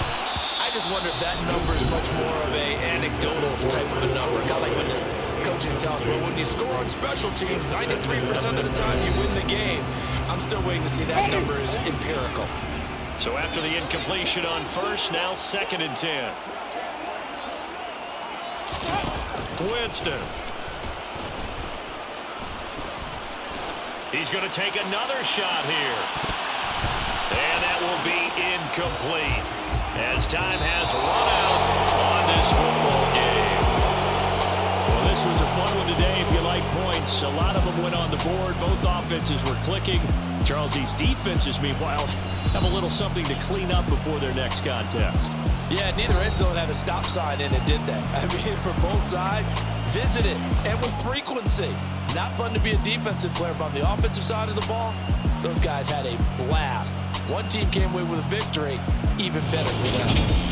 I just wonder if that number is much more of a anecdotal type of a number, kind of like when the coaches tell us, well, when you score on special teams, 93% of the time you win the game. I'm still waiting to see that number is empirical. So after the incompletion on 1st, now 2nd and 10. Winston. He's going to take another shot here. And that will be incomplete, as time has run out on this football game. Well, this was a fun one today if you like points. A lot of them went on the board. Both offenses were clicking. Charles, these defenses, meanwhile, have a little something to clean up before their next contest. Yeah, neither end zone had a stop sign in it, did they? I mean, for both sides, visit it, and with frequency. Not fun to be a defensive player, but on the offensive side of the ball, those guys had a blast. One team came away with a victory, even better for them.